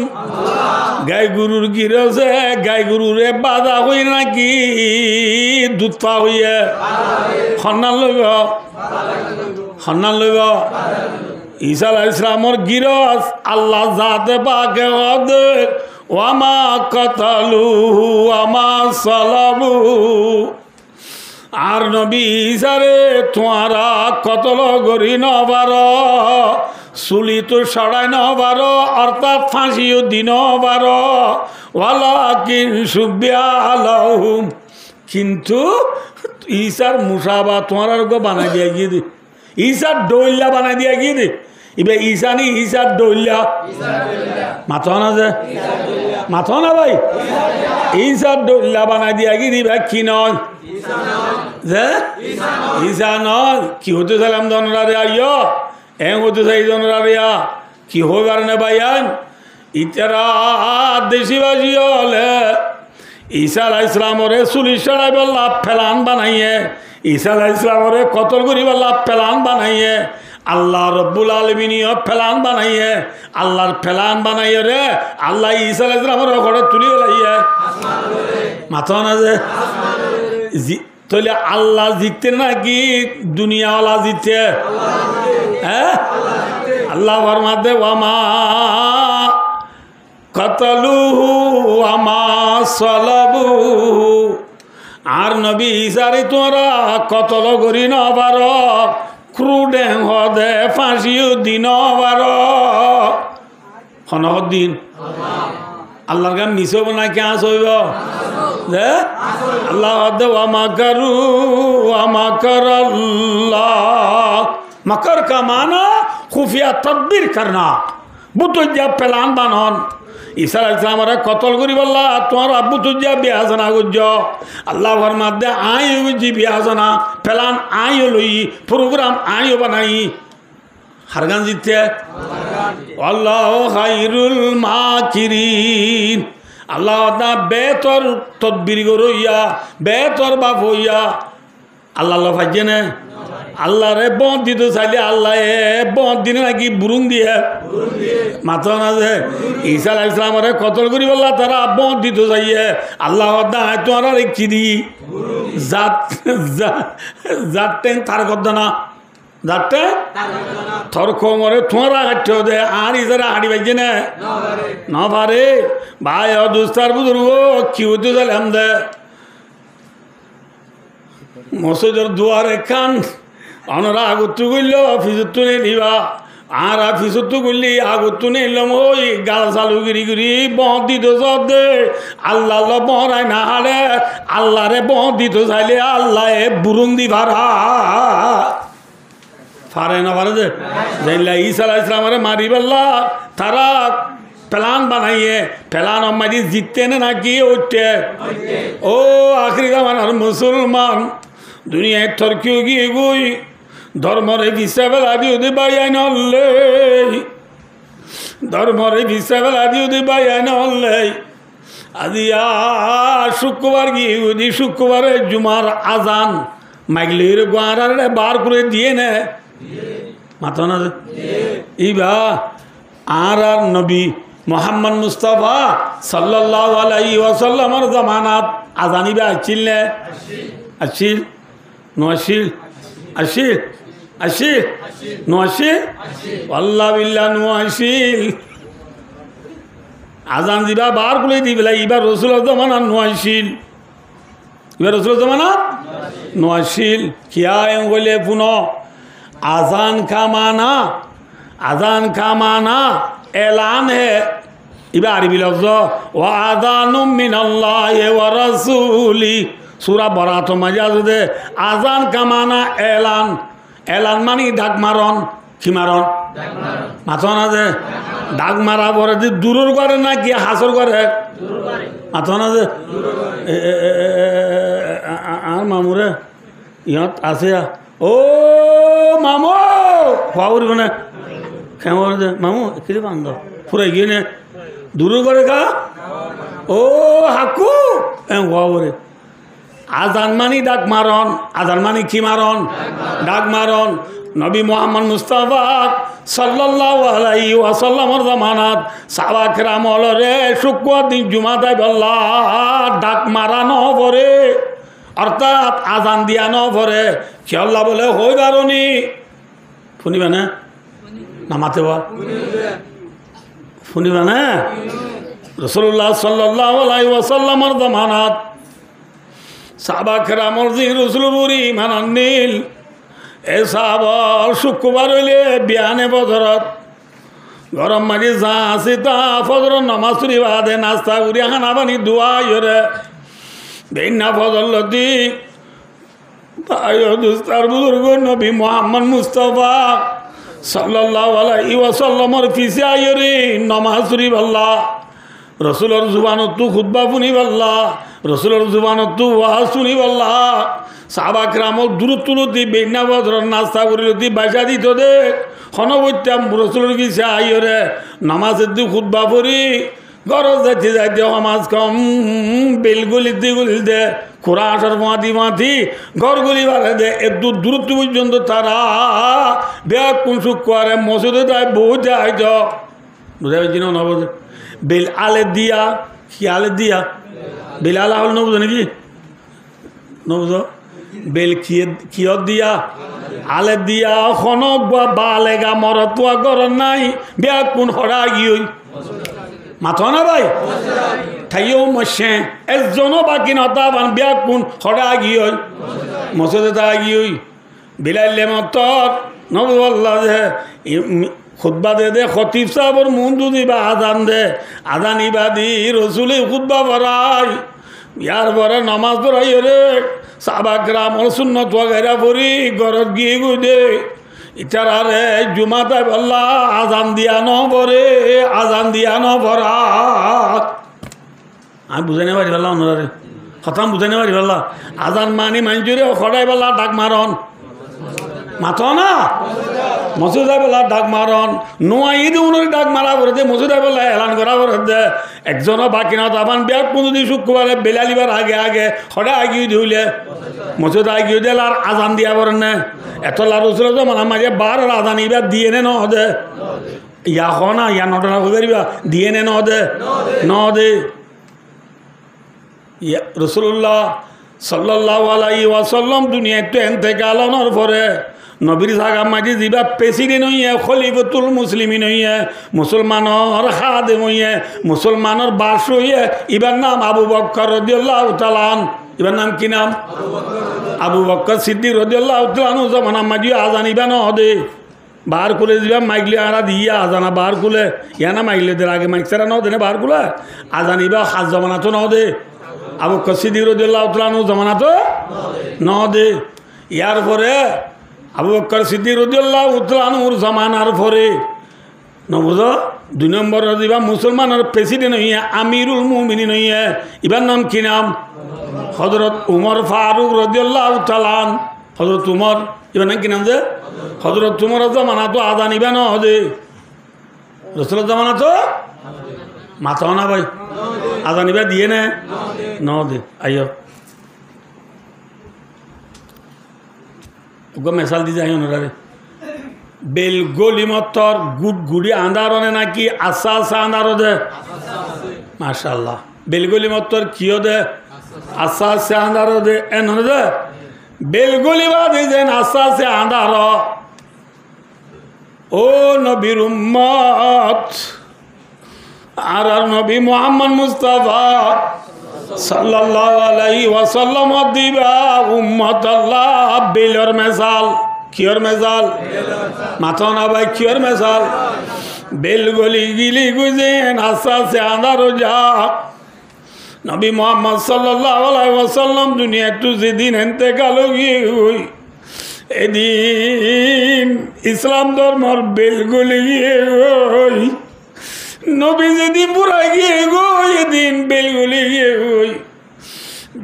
[SPEAKER 1] গাই গরুর গিরসে গাই গরুরে বাধা হই নাকি দুধ পা হইয়ে সন্ধান লইব ঈসা আলাইহিস সালামর গিরস আল্লাহ জাতে পাকে হদে ওয়ামা কাতালুহু ওয়ামা সালাবুহু আর নবী ঈসারে তোমরা কতল গরি নবার চুলি তো সরাই নবার অর্থাৎ ফাঁসিও দিন বার ওয়ালাকিন সুবিয়ালাহুম কিন্তু ঈসার মুসাবা তোমার বানাই দিয়া গিয়ে দে ঈসার ডইল্লা বানাই দিয়া গিয়ে দে এবার ঈসা নি ঈসার ডইল্লা মাথা না যে মাথা না ভাই ঈসার ডইল্লা বানাই দিয়া গিয়ে দিবা কি নয় যে ঈসা নয় কি হতে চাইলাম দনরা রে আইয় এং হতে চাই দনরা রেয়া কি হবার না ভাইয়ান ইতারা দেশিবাসী হলে ঈসা আলাইহিস সালামরে চুলি সরাই লাভ ফেলান বানাইয়ে ঈসা আলাইহিস সালামরে কতল করিব লাভ ফেলান বানাইয়ে আল্লাহ রব্বুল আলামিনিও ফেলান বানাইয়ে আল্লাহর ফেলান বানাইয়ে রে আল্লাহ ঈসা আলাইহিস সালামরে ঘরে তুলিয়ে লাইয়ে মাথা না যে তাহলে আল্লাহ জিততে নাকি দুনিয়াওয়ালা জিতছে হ্যাঁ আল্লাহ ফরমাতে ওয়ামা কাতালুহু ওয়ামা সালাবুহু আর নবী ঈসারে তোরা কতল করি নবার ক্রুডে হদে ফাঁসিও দিন বার হনদিন আল্লাহর গান মিশব না কে হইব আল্লাহ মাকারু মাকার আল্লাহ মকর কা মানা খুফিয়া তদবির করনা বুতুজা প্লান বানন ঈসা আলাইহিস সালামরে কতল করি বললা তোমার আব্বু তুজা বিয়াজনা গুজ আল্লাহ ফরমাতে আই গুজি বিয়াজনা প্লান আই লই প্রোগ্রাম আই বানাই হারগান জিততে আল্লাহ খায়রুল মাকিরিন আল্লাহ না বেতর তদবির গরইয়া বেতর বাপ হইয়া আল্লাহ আল্লাহ ফাইজে না আল্লাহ রে বন দিতে চাইলে আল্লাহ বন দিনে নাকি বুরুং দিয়ে মাথা না যে ঈসা আলাইহিস সালামরে কতল করি বললা তারা বন দিতে চাইয়ে আল্লাহ দা তোমার আর কি দি জাত জাতটেন তার কথা না যাতে থরক মরে তোমারা হাঁটতে দে আর ইজারা হাঁটি পাইছে না পারে ভাই দুস্তার বুজুর্গ কি হতে চাইলাম দে মসজিদের দুয়ারে কান অনরা আগত্তু করল ফিজত্তু নেই নিবা আর ফিজত্তু করলি আগত্তু নিলাম ওই গাল চালু গিরি গিরি বহত দিত সব দে আল্লাহ আল্লাহ বহরাই না হারে আল্লাহ রে বহত দিত চাইলে আল্লাহ বুরুং দি ভাড়া ফারে না পারে যে জানলা ঈসা আলাইহিস সালামরে মারি বললা তারা প্লান বানাইয়ে প্লান মারি জিততে না নাকি উঠতে ও আখরি জামানার মুসলমান দুনিয়ায় তর্কিও গিয়ে গুই ধর্মরে বিশাবেলা দিও দে বাইয়াই নলে ধর্মরে বিশাবেলা দিও দে বাইয়াই নলে আদিয়া শুক্রবার গিয়ে গুদি শুক্রবারে জুমার আজান মাইগলির গোয়ার বার করে দিয়ে নে মাথা না ইবা আর নবী মোহাম্মদ মুস্তাফা সাল্লাল্লাহু আলাইহি ওয়াসাল্লামের জামানাত আজানিবা আসছিল না আসছিল নআসিল আসিল আসিল নআসিল আল্লাহ বিল্লাহ নআসিল আজান দিবা বার করে দিবেলা এবার রাসূলের জামানাত নআসিল এবার রাসূলের জামানাত নআসিল কিয়া এম বলে পুনো आज़ान का माना ऐलान है इबा अरबी लफ्ज़ व आज़ानुम मिनल्लाहि व रसूली सूरा बरात मजाज दे आज़ान का माना ऐलान ऐलान मानी डाक मारन কি মারন মাথা না যে ডাক মারা পরে যে দূরর করে না কি হাসর করে মাথা না যে আর মামুরে ইহত আছে ও মামু খাওয়ার মানে খেমর দে মামু কিরে বান্ধ ফুরাই গিয়ে নে দূর করে কা ও হাকু খাওয়ারে আজান মানি ডাক মারন আজান মানি কি মারন ডাক মারন নবী মোহাম্মদ মুস্তাফা সাল্লাল্লাহু আলাইহি ওয়াসাল্লামের জামানাত সাহাবা কেরাম হলরে শুক্রবার দিন জুমাতে বল্লা ডাক মারানো পরে অর্থাৎ আজান দিয়ানো পরে কি আল্লাহ বলে হই বারণি শুনিবা না নামাতে বল শুনিবা না রাসূলুল্লাহ সাল্লাল্লাহু আলাইহি ওয়াসাল্লামের জামানাত সাহাবা কেরামর জি রাসূলুর ঈমান আননিল এ সাহাবা শুক্রবার হইলে বিয়ানে বজরত গরম মাঝে যা আছে তা ফজর নামাজ পড়ি বাদে নাস্তা করি খানা পানি দোয়া ইরে বেনা ফজর লতি দুস্তার বুজুর্গ নবী মোহাম্মদ মুস্তাফা সাল্লাল্লাহু আলাইহি ওয়াসাল্লামের পিছে আইরে নামাজ পড়ি আল্লাহ রসুলের জুবানত খুতবা শুনি আল্লাহ রসুলের জুবানত ওয়াজ শুনি আল্লাহ সাহাবা কেরামক দূরত তুলতি বেনা বজর নাস্তা করিলতি বাইসা দিত দে হনবত্যাম রসুলের পিছে আইরে নামাজের দি খুতবা পড়ি গরজ যাইতে যাইতে সমাজ কম বেলগুলিতে গুলি দে খোরা আসার মাতি মাতি ঘরগুলি বাড়ে দে একটু দূরত্ব পর্যন্ত তারা ব্যাগ কোন সুখ করে মসজিদে যায় বহু যায় তো বুঝা পারছি না নবুঝে বেল আলে দিয়া কি আলে দিয়া বেল আলা হল নবুঝো নাকি নবুঝো বেল কিয়ত দিয়া আলে দিয়া খনক বা লেগা মরতুয়া গর নাই ব্যাগ কোন হরা গিয়ে মাথা না ভাই থাইও মশে একজনও বাকি নতাবান ব্যাগ কোন হরা গিয়ে মসজিদে তা গিয়ে বিলাইলে মতর নবু আল্লাহ যে খুতবা দে দে খতিব সাহেবর মুন্ডু দিবা আজান দে আজান ইবাদি রসুলে খুতবা পড়াই ইয়ার পরে নামাজ পড়াই রে সাহাবা কেরাম সুন্নত ওয়াগেরা পড়ি ঘরত গিয়ে গই দে ইটারে জুমাতে বললা আজান দিয়া নবরে আজান দিয়া নবরা আমি বুঝাই না পারি বললাম ওনারে খতাম বুঝাই না পারি বললা আজান মানি মাঞ্জুরে খড়াই বললা ডাক মারন মাথো না মসুদা বেলা ডাক মারন নোয়া ঈদ উনুর ডাক মারা করে দে মসুদা বেলা এলান করা করে দে একজনও বাকি না তামান ব্যাগ কোনোদিন শুক্রবারে বেলালিবার আগে আগে হঠাৎ আগিয়ে দিলে মসুদা আগিয়ে দিল আর আজান দিয়া পড়েন না এত লারুসুল তো মানে মাঝে বার আজান ইবার দিয়ে নে নদে ইয়া হ না ইয়া নটনা করিবা দিয়ে নে নদে নদে রসুল্লাহ সাল্লাল্লাহু আলাইহি ওয়াসাল্লাম দুনিয়া একটু এন্তেকালনের পরে নবীর সাগা মাঝে যা প্রেসিডেন্ট হইয়া খলিফতুল মুসলিমিন হইয়া মুসলমানের খাদেম হইয়া মুসলমানের বাস হইয়া ইবার নাম আবু বকর রাদিয়াল্লাহু তাআলা ইবার নাম কি নাম আবু বকর সিদ্দিক রাদিয়াল্লাহু তাআলা জামানা মাঝে আজান ইবা ন দে বার খুলে দিবা মাইকলে আরা দিয়া আজানা বার খুলে ইয়া না মাইকলে দের আগে মাইক সারা ন দে বার খুলে আজান ইবা খাস জামানা তো ন দে আবু বকর সিদ্দিক রাদিয়াল্লাহু তাআলা জামানা তো ন দে ইয়ার পরে আবু বকর সিদ্দিক রাদিয়াল্লাহু তাআলা আনহুর জামানার পরে নবুজ 2 নম্বর দিবা মুসলমানের প্রেসিডেন্ট হইয়া আমিরুল মুমিনিন হইয়া ইবার নাম কি নাম হযরত উমর ফারুক রাদিয়াল্লাহু তাআলা হযরত উমর ইবার নাম কি নাম যে হযরত উমর জামানা তো আজান ইবা না হদে রাসূলের জামানা তো মাথা না ভাই আজান ইবা দিয়ে না দে আইও মেসাল দি যাই ওনারে বেল গলি মতর গুড গুড়ি আন্দারনে নাকি আশা আশা আন্দার দে মাশাআল্লাহ বেল গলি মতর কিও দে আশা আশা আন্দার দে এন দে বেল গলি বাদে যেন আশা আশা আন্দার ও নবীর উম্মত আর নবী মুহাম্মদ মুস্তাফা সাল্লাল্লাহু আলাইহি ওয়াসাল্লাম দিবা উম্মত আল্লাহ বেলর মেসাল কিয়র মেসাল মাথা না ভাই কিয়র মেসাল বেল গলি গিলি গুজেন আস্তে আস্তে আন্ধার যা নবী মুহাম্মদ সাল্লাল্লাহু আলাইহি ওয়াসাল্লাম দুনিয়া একটু যেদিন ইন্তেকাল হয়ে গই এদিন ইসলাম ধর্মর বেল গলি গিয়ে গই নবী যেদিন পুরা গিয়ে গই এদিন বেলগুলি গিয়ে গই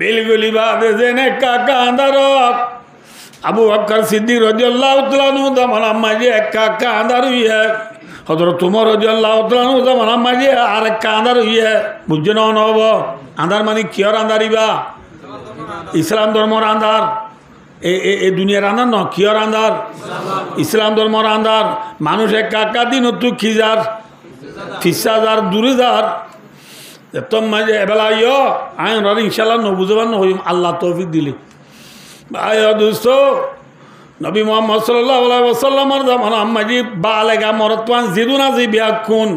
[SPEAKER 1] বেলগুলি বাদে যেন কাকা আন্দার আবু বকর সিদ্দিক রাদিয়াল্লাহু তাআলা আনহু জামানা মাঝে কাকা আন্দার হইয়া হযরত উমর রাদিয়াল্লাহু তাআলা আনহু জামানা মাঝে আর আন্দার হইয়া বুঝছো না নব আন্দার মানে কিয়র আন্দারিবা ইসলাম ধর্মর আন্দার এ দুনিয়ার আন্দার ন কিয়র আন্দার ইসলাম ধর্মর আন্দার মানুষ এক কাকা দিন তু খিজার ফিসাজার দুরেজার তোম মাঝে এবেলা ইয় আইন ইনশাল্লাহ নবুজবান হইম আল্লাহ তৌফিক দিলি ভাই দোস্ত নবী মুহাম্মদ সাল্লাল্লাহু আলাইহি ওয়াসাল্লামের জামানা মাঝে বালেগা মরতওয়ান জিদুনা জি বিয়াকুন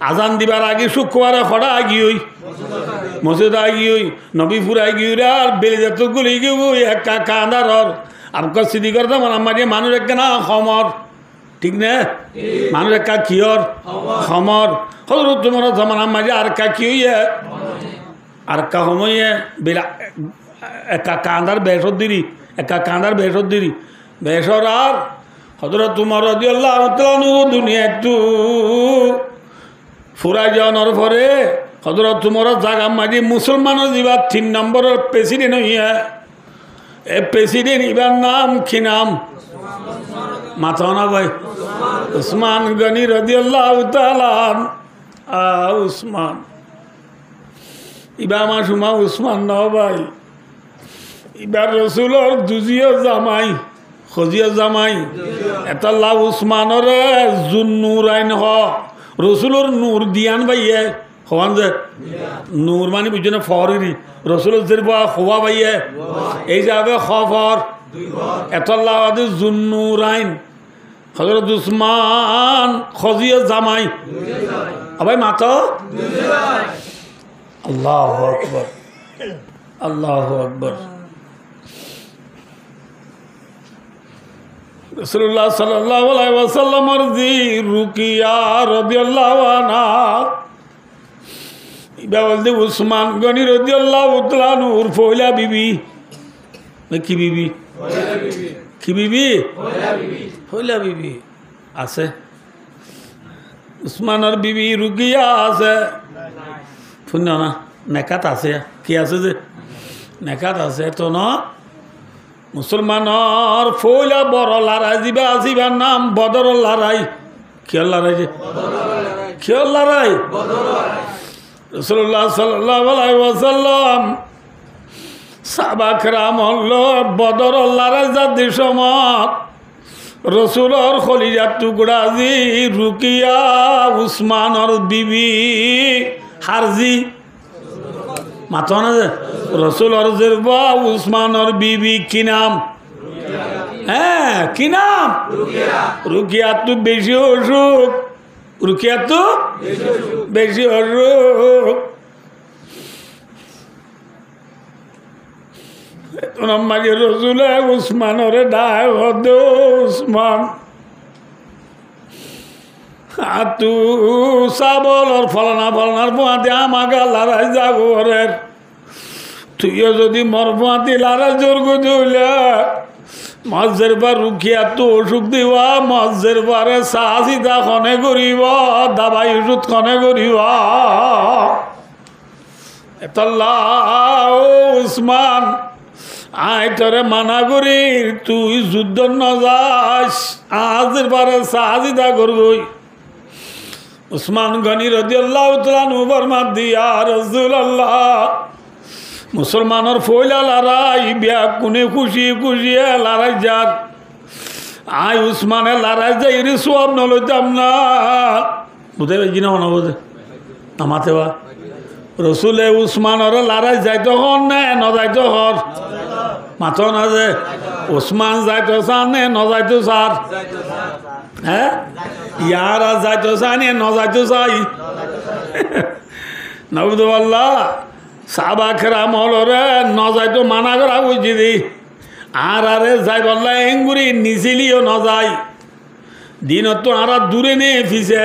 [SPEAKER 1] আজান দিবার আগে শুক্রবারে খড়া আগি হই মসজিদ আগি হই নবী ফুরাই গিয়ে আর বেলিজাত গুলি গিয়ে একা কাঁদার আপনার সিদ্দিকর জামানা মাঝে মানুষ এক না খমর ঠিক না মানুষ একা কিয়র খমর হযরত তোমার জামানা মাঝে আর কা কি হইয়া আর কা সময়ে বেলা একা কাঁদার বেসর দিরি একা কাঁদার বেসর দিরি বেসর আর হযরত তোমার রাদিয়াল্লাহু তাআলা দুনিয়া একটু ফুরাই যাওয়ার পরে হযরত তোমার জায়গা মাঝে মুসলমানের জিবার 3 নম্বরের প্রেসিডেন্ট হইয়া এ প্রেসিডেন্ট ইবার নাম কি নাম মাথা না ভাই উসমান গনি রাদিয়াল্লাহু তাআলা উসমান ইবা মা সুমা উসমান না ভাই ইবার রসুলর দুজিও জামাই খজিও জামাই এতাল্লাহ উসমানর জুন্নুরাইন হ রসুলর নূর দিয়ান ভাইয়ে হওয়ান যে নূর মানে বুঝছো না ফরি রসুলের যে হওয়া ভাইয়ে এই যাবে খবর এতাল্লাহ জুন্নুরাইন হযরত উসমান খজিও জামাই ভাই মাতো আল্লাহু আকবার আল্লাহু আকবার রাসূলুল্লাহ সাল্লাল্লাহু আলাইহি ওয়াসাল্লামের জি রুকিয়া রাদিয়াল্লাহু আনহা ইবা বলতে উসমান গনি রাদিয়াল্লাহু তাআলা নূর ফয়লা বিবি কি বিবি কি বিবি ফইলা বিবি আছে, উসমানের বিবি রুকিয়া আছে, শুন না নেকাত আছে, কি আছে যে নেকাত আছে তো ন মুসলমানের ফইলা বড় লড়াই যা আসিবার নাম বদর লড়াই। কিয় লড়াই যে কিয় লড়াই? রাসূলুল্লাহ সাল্লাল্লাহু আলাইহি ওয়াসাল্লাম সাহাবা কেরাম হল বদর লড়াই যার সময় রসুলর খলিজার টুকরা জি রুকিয়া উসমানের বিবি হারজি মাথা না যে রসুলর জেরবা উসমানের বিবি কি নাম? হ্যাঁ কি নাম? রুকিয়া তো বেশি অসুখ, রুকিয়া তো বেশি অসুখ। মাঝে রসুলে উসমানের ডায় হদ উসমান তু সাবলর ফলনার পোয়াতে আমাকে লড়াই জাগরের, তুইও যদি মর পোয়াতি লড়াই জোর গুজলে মসজের বার রুখিয়া তো অসুখ দিবা, মসজের বারে সাহসিতা খনে করিব, দাবাই ওষুধ খনে করিব। এতল্লা উসমান আয় তোরে মানা করি, তুই যুদ্ধ ন যাস, আজের বারে সাহসিতা করবই। উসমান গনি রাদিয়াল্লাহু তাআলা আনহু ফরমান দিয়া রাসূলুল্লাহ মুসলমানের ফইলা লড়াই বিয়া কোনে খুশি খুশি লড়াই যার, আয় উসমানে লড়াই যাই রে সব নলইতাম না। বুঝতে পারছি না বোঝে আমাতে বা রসুলে উসমানের লড়াই যাইতো হন নে ন যাইতো হর মাথো না যে উসমান যাইতো চান নে ন যাইতো চার? হ্যাঁ ইয়ারা যাইতো চাই নে ন যাইতো চাই? নবুদুল্লাহ সাহাবা কেরাম হলরে ন যাইতো মানা করা বুঝছি দি, আর আরে যাই বললা এঙ্গুরি নিচিলিও ন যাই, দিনত তো আর দূরে নে ফিসে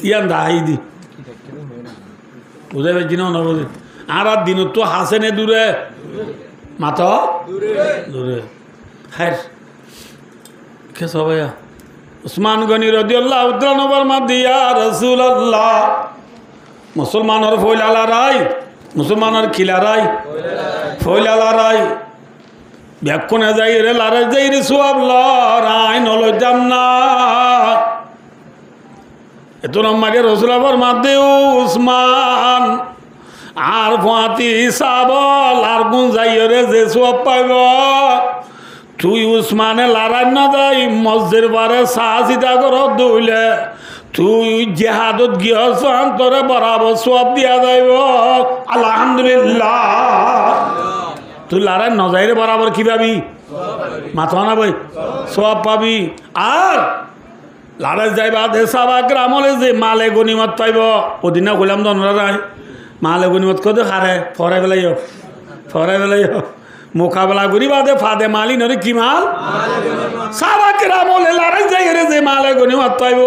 [SPEAKER 1] ইয়ান দাহাই দি বুঝাই পারছি না বুঝে, আর দিনত তো হাসে নে দূরে মাথা দূরে। হ্যাঁ কে সবাই উসমান গনি রাদিয়াল্লাহু তাআলা ফরমান দিয়া রাসূলুল্লাহ মুসলমানের ফইলা লড়াই, মুসলমানের কি লড়াই? ফইলা লড়াই ব্যাকুনে যাই রে লড়াই যাই রে সব লড়াই নলইতাম না। এত নম্বরে রসুল ফরমান দেও উসমান আর ফাতি সাবল আর গুন যাই রে যে সব পাইব, তুই উসমানে লড়াই না যাই মসজিদের বারে সাহসিতা কর দইলে তুই জেহাদত গিয়েছ তোরে বরাবর সব দিয়া যাইব আলহামদুলিল্লাহ। তুই লড়াই ন যাই রে বরাবর কি পাবি? মাথা না ভাই সব পাবি। আর লড়াই যাইবা দেশাবা গ্রামলে যে মালে গনিমত পাইব, ওদিনা কইলাম তো নাই মালে গনিমত কত হারে ফরাই বেলাই মোকাবেলা করিবা দে ফাদে মালি নরে কি মাল সাবা গ্রামলে লড়াই যাই রে যে মালে গনিমত পাইব,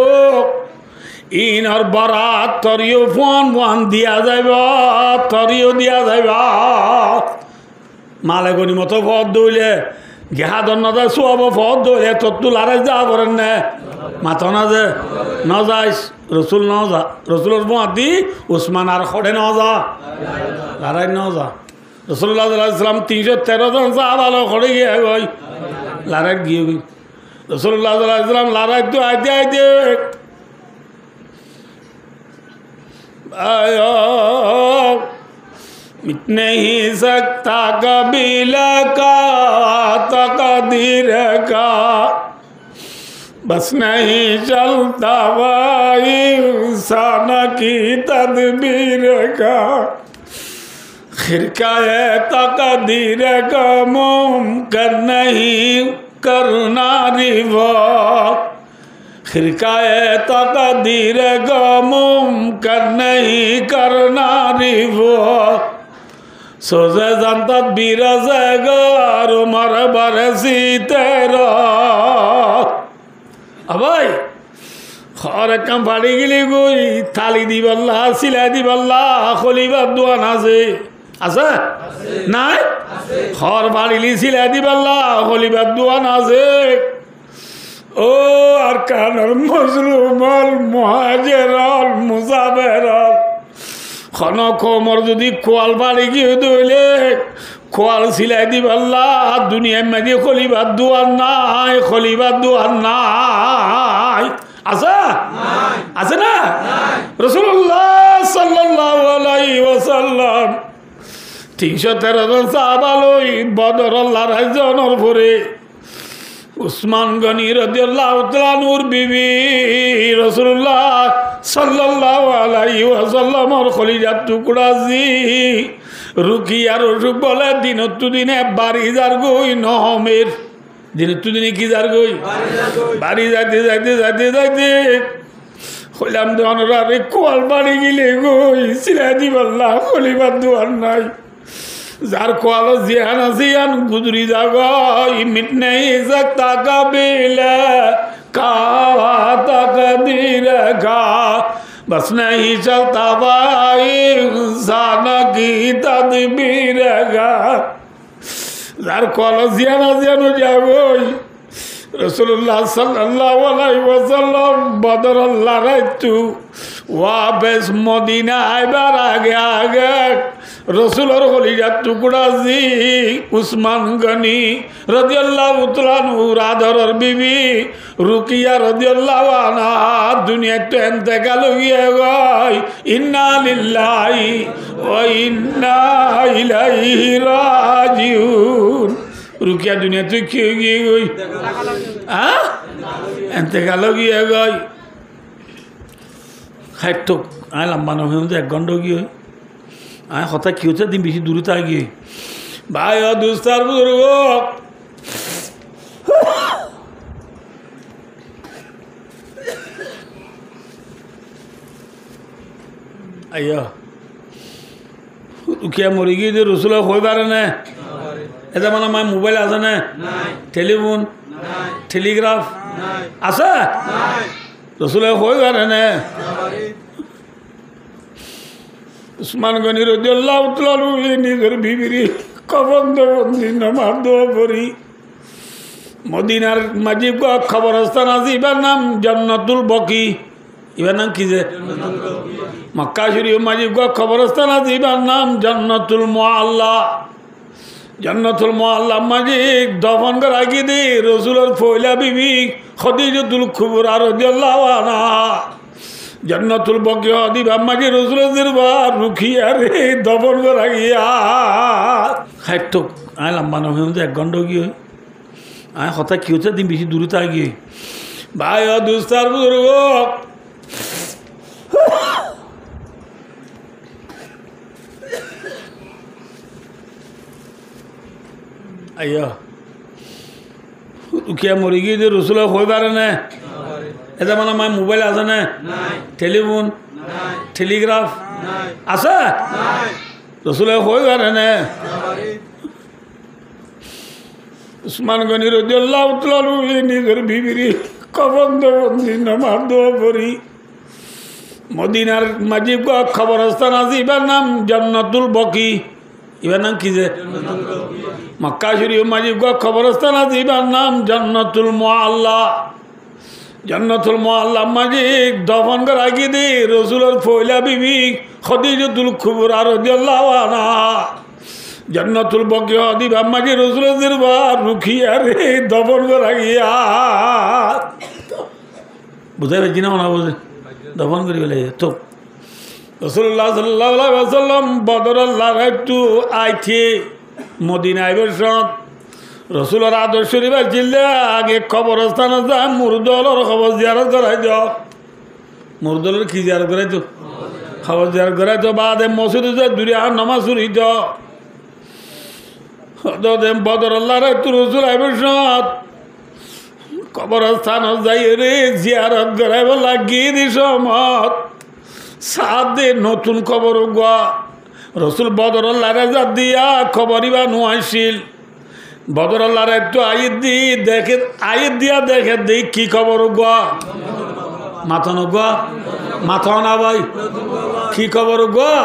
[SPEAKER 1] ইনর বরাত তরিও ফোন দিয়া যাইব, তরিও দিয়া যাইব। মালে গনিমত ফদ দইলে গেহাদর না যায় সব ফদ দইলে তোর তো লড়াই যা করেন না মাথা না যে ন যাইস রসুল ন যা, রসুলের মাতি উসমান আর খড়ে ন যা লড়াই ন যা। রসুল্লাহ সাল্লাম 313 জন সাহাবা খড়ে গিয়ে গই লড়াই গিয়ে গই। রসুল্লাহ সাল্লাম লড়াই তো আইতে मिट नहीं सकता कबीला का तकदीर का, बस नहीं चलता वही इंसान की तदबीर का, खिरकाए तकदीर का मुमकिन नहीं करना रिवा, खिरकाए तकदीर का मुमकिन नहीं करना रिवा, सोजे जनता बीरजे गार उमर बरसी तेरा। अबाई खर कम फाड़ी गली गई थाली दी बल्ला सिलाई दी बल्ला खलीबा दुआ नाजे আছে নাই? খর ফাড়িলি সিলাই দি বল্লা খলিবা দুয়া নাজে ও আর কানার মজলুমল মুহাজিরল মুসাফিরল খন কোমর যদি কোয়াল বাড়ি গিয়ে দইলে কোয়াল সিলাই দিব আল্লাহ দুনিয়ার মাঝে খলিবার দুয়ার নাই খলিবার দুয়ার নাই আছে আছে না রাসূলুল্লাহ সাল্লাল্লাহু আলাইহি ওয়াসাল্লাম 313 জন সাহাবা লই বদর লড়াই জনের পরে উসমান গনি রাদিয়াল্লাহু তাআলা নূর বিবি রাসূলুল্লাহ সাল্লাল্লাহু আলাইহি ওয়াসাল্লামর খলিজার টুকরা জি রুকিয়ার অসুখ বলে দিনত্তু দিনে বাড়ি যার গই নহমের দিনত্তু দিনে কি যার গই বাড়ি যাইতে যাইতে যাইতে যাইতে হইলাম দোয়ানরা রে কোয়াল বাড়ি গেলে গই সিলাই দিবাল্লাহ খলিবার দোয়ার নাই যার কোয়াল জিয়ান জিয়ান গুজরি জাগাই মিটনে सकता कबीला कावा तकदीर का बस नहीं चलता भाई इंसान की तदबीर का যার কোয়াল জিয়ান জিয়ান যাগই রাসূলুল্লাহ সাল্লাল্লাহু আলাইহি ওয়াসাল্লাম বদর লড়াইতু ওয়াপস মদিনা আইবার আগে আগে রসুলের কলিজার টুকরা জি উসমান গনি রাদিয়াল্লাহু তাআলা নূর আদরের বিবি রুকিয়া রাদিয়াল্লাহু আনহা দুনিয়াতে ইন্তেকাল হয়ে গই ইন্না লিল্লাহি ওয়া ইন্না ইলাইহি রাজিউন রুকিয়া দুনিয়াতে কি গিয়ে গই হ্যাঁ ইন্তেকাল হয়ে গই খাইতো আই লম্বা নয় 1 ঘন্টা গিয়ে আয় কথা কি হচ্ছে দিন বেশি দূরে তা গিয়ে ভাই দুস্তার বুজুর্গ আইয়া উকিয়া মরি গিয়ে যে রসুল হয়ে পারে না এটা মানে আমার মোবাইল আছে না টেলিফোন টেলিগ্রাফ আছে রসুল হয়ে পারে না উসমান গনি রাদিয়াল্লাহু তাআলা নিজের বিবির কবরবন্দি নামাজ দোয়া পড়ি মদিনার মাঝে খবরস্থান আছে এবার নাম জান্নাতুল বকি এবার নাম কি যে মক্কা শরীফ মাঝে খবরস্থান আছে এবার নাম জান্নাতুল মুআল্লা জান্নাতুল মুআল্লা মাঝে দফন করা গিয়ে দে রসুলের ফয়লা বিবি খাদিজাতুল কুবরা রাদিয়াল্লাহু আনহা জান্নাতুল বকিয়া দিবা মাঝে রসুলের দরবার রুখিয়া রে দফন করা গিয়া খাইতো আয় লম্বা নয় 1 ঘন্টা গিয়ে আয় কথা কি হচ্ছে দিন বেশি দূরে তা গিয়ে ভাই দুস্তার বুজুর্গ আইয়া রুখিয়া মরি গিয়ে যে রসুল হয়ে পারে না এটা মানে আমার মোবাইল আছে না টেলিফোন টেলিগ্রাফ আছে রসুলের হয়ে পারে না উসমান গনি রাদিয়াল্লাহু তাআলা নিজের বিবির কবরবন্দি নামাজ দোয়া পড়ি মদিনার মাঝে খবরস্থান আছে এবার নাম জান্নাতুল বকি এবার নাম কি যে মক্কা শরীফ মাঝে খবরস্থান আছে এবার নাম জান্নাতুল মুআল্লা জান্নাতুল মুআল্লা মাঝে দফন করা গিয়ে দে রসুলের ফয়লা বিবি খাদিজাতুল কুবরা রাদিয়াল্লাহু আনহা জান্নাতুল বকিয়া দিবা মাঝে রসুলের দরবার রুখিয়া রে দফন করা গিয়া বুঝাই পারছি না মনে বুঝে দফন করি বলে তো রাসূলুল্লাহ সাল্লাল্লাহু আলাইহি ওয়াসাল্লাম বদর লড়াইতু আইছে মদিনা আইবার সব রসুলের আদর্শ শরীফ চিল্লে আগে কবরস্থানে যা মুরদলের খবর জিয়ারত করাই দাও মুরদলের কি জিয়ারত করাই তো খবর জিয়ারত করাই তো বাদে মসজিদে যা দূরে আর নামাজ শুনি তো বদর আল্লাহর তু রসুল আইবার সব কবরস্থান যাই রে জিয়ারত করাইব লাগিয়ে দি সমত সাদে নতুন খবর গোয়া রসুল বদর আল্লাহরে যা দিয়া খবরিবা নোয়াইছিল বদর আল্লাহর একটু আইত দি দেখে আইত দিয়া দেখে দেখ কি খবর গোয়া মাথা নগোয়া মাথা না ভাই কি খবর গোয়া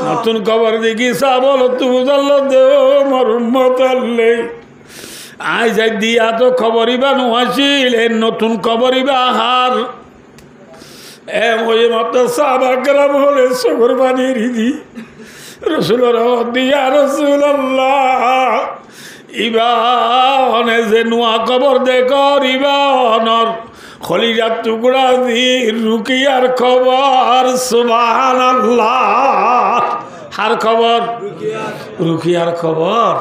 [SPEAKER 1] নতুন খবর দেখি সাবল তু জাল্ল দে মরুম্মত আল্লে আই যাই দিয়া তো খবরিবা নোয়াছিল এ নতুন খবরিবা আহার ওই মাত্র সাহাবাকেরাম হলে সগর বানিয়ে রিদি রসুলের দিয়া রসুল্লাহ ইবা অনে যে নোয়া খবর দেখর ইবা অনর খলিজার টুকরা দি রুকিয়ার খবর সুবহানাল্লাহ হার খবর রুকিয়ার খবর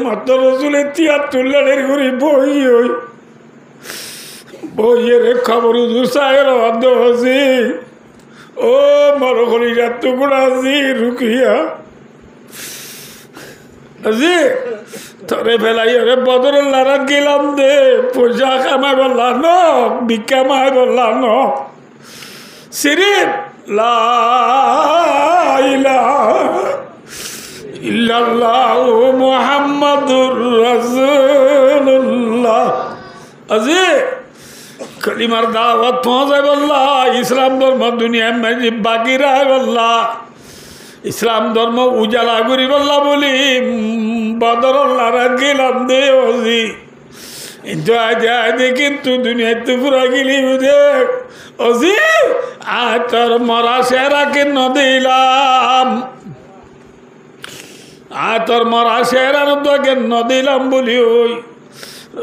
[SPEAKER 1] মাত্র রসুলের ৭৩ লাড়ের ঘুরি বই ওই বইয়ের খবর হুজুর সাহের অর্ধ হসি ও মর খলিজার টুকরা দি রুকিয়া আজি তোরে ফেলাই ওরে বদরের লারাত গেলাম দে পয়সা কামাই বললা ন ভিক্ষা মাই বললা ন সিরিফ লা ইলাহা ইল্লাল্লাহু মুহাম্মাদুর রাসূলুল্লাহ আজি কলিমার দাওয়াত পৌঁছায় বললা ইসলাম ধর্ম দুনিয়া में বাকি রায় বললা ইসলাম ধর্ম উজালা করি বললা বলি বদরল্লারা গেলাম দে ওজি কিন্তু আজ কিন্তু দুনিয়াতে পুরা গেলি দেখ ওজি আর তোর মরা সেরা কেন দিলাম আর তোর মরা সেরার কেন দিলাম বলি ওই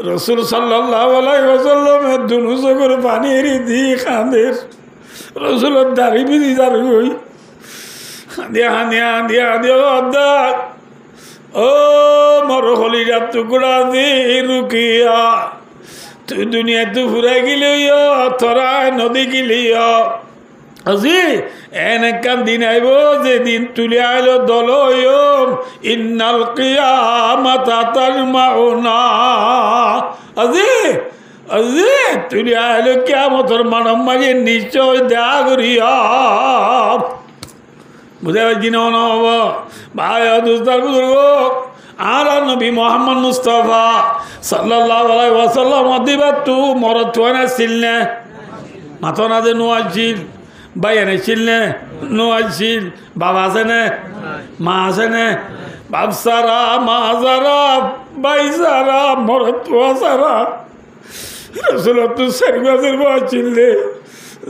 [SPEAKER 1] রসুল সাল্লাল্লাহু আলাইহি ওয়াসাল্লামের দুনু চোখের পানির দি কাঁদের রসুলের দাড়ি বিধি দাঁড়ি ওই দিয়া দিয়া দিয়া দিয়া ও মর খলিজার টুকরা দি রুকিয়া তুই দুনিয়া তু ফুরে গেলি তোরা নদী গেলি আজি এনেকান দিন আইব যেদিন তুলে আইলো দল ইন্নাল কিয়ামাতা তাজমাউনা আজি আজি তুলে আইলো কিয়ামতের মানব মাঝে নিশ্চয় দেখা করিয়া বুঝে পারছি না হব ভাই দুস্তার বুজুর্গ আর নবী মোহাম্মদ মুস্তফা সাল্লাল্লাহু আলাইহি ওয়াসাল্লাম দিবা তু মরত না ছিলনে মাথা না যে নোয়াছিল ভাই এনে ছিলনে নোয়াছিল বাবা আছে নে মা আছে নে বাপ সারা মা সারা ভাই সারা মরত সারা রসুল তু সারিবাজের বাঁচিলে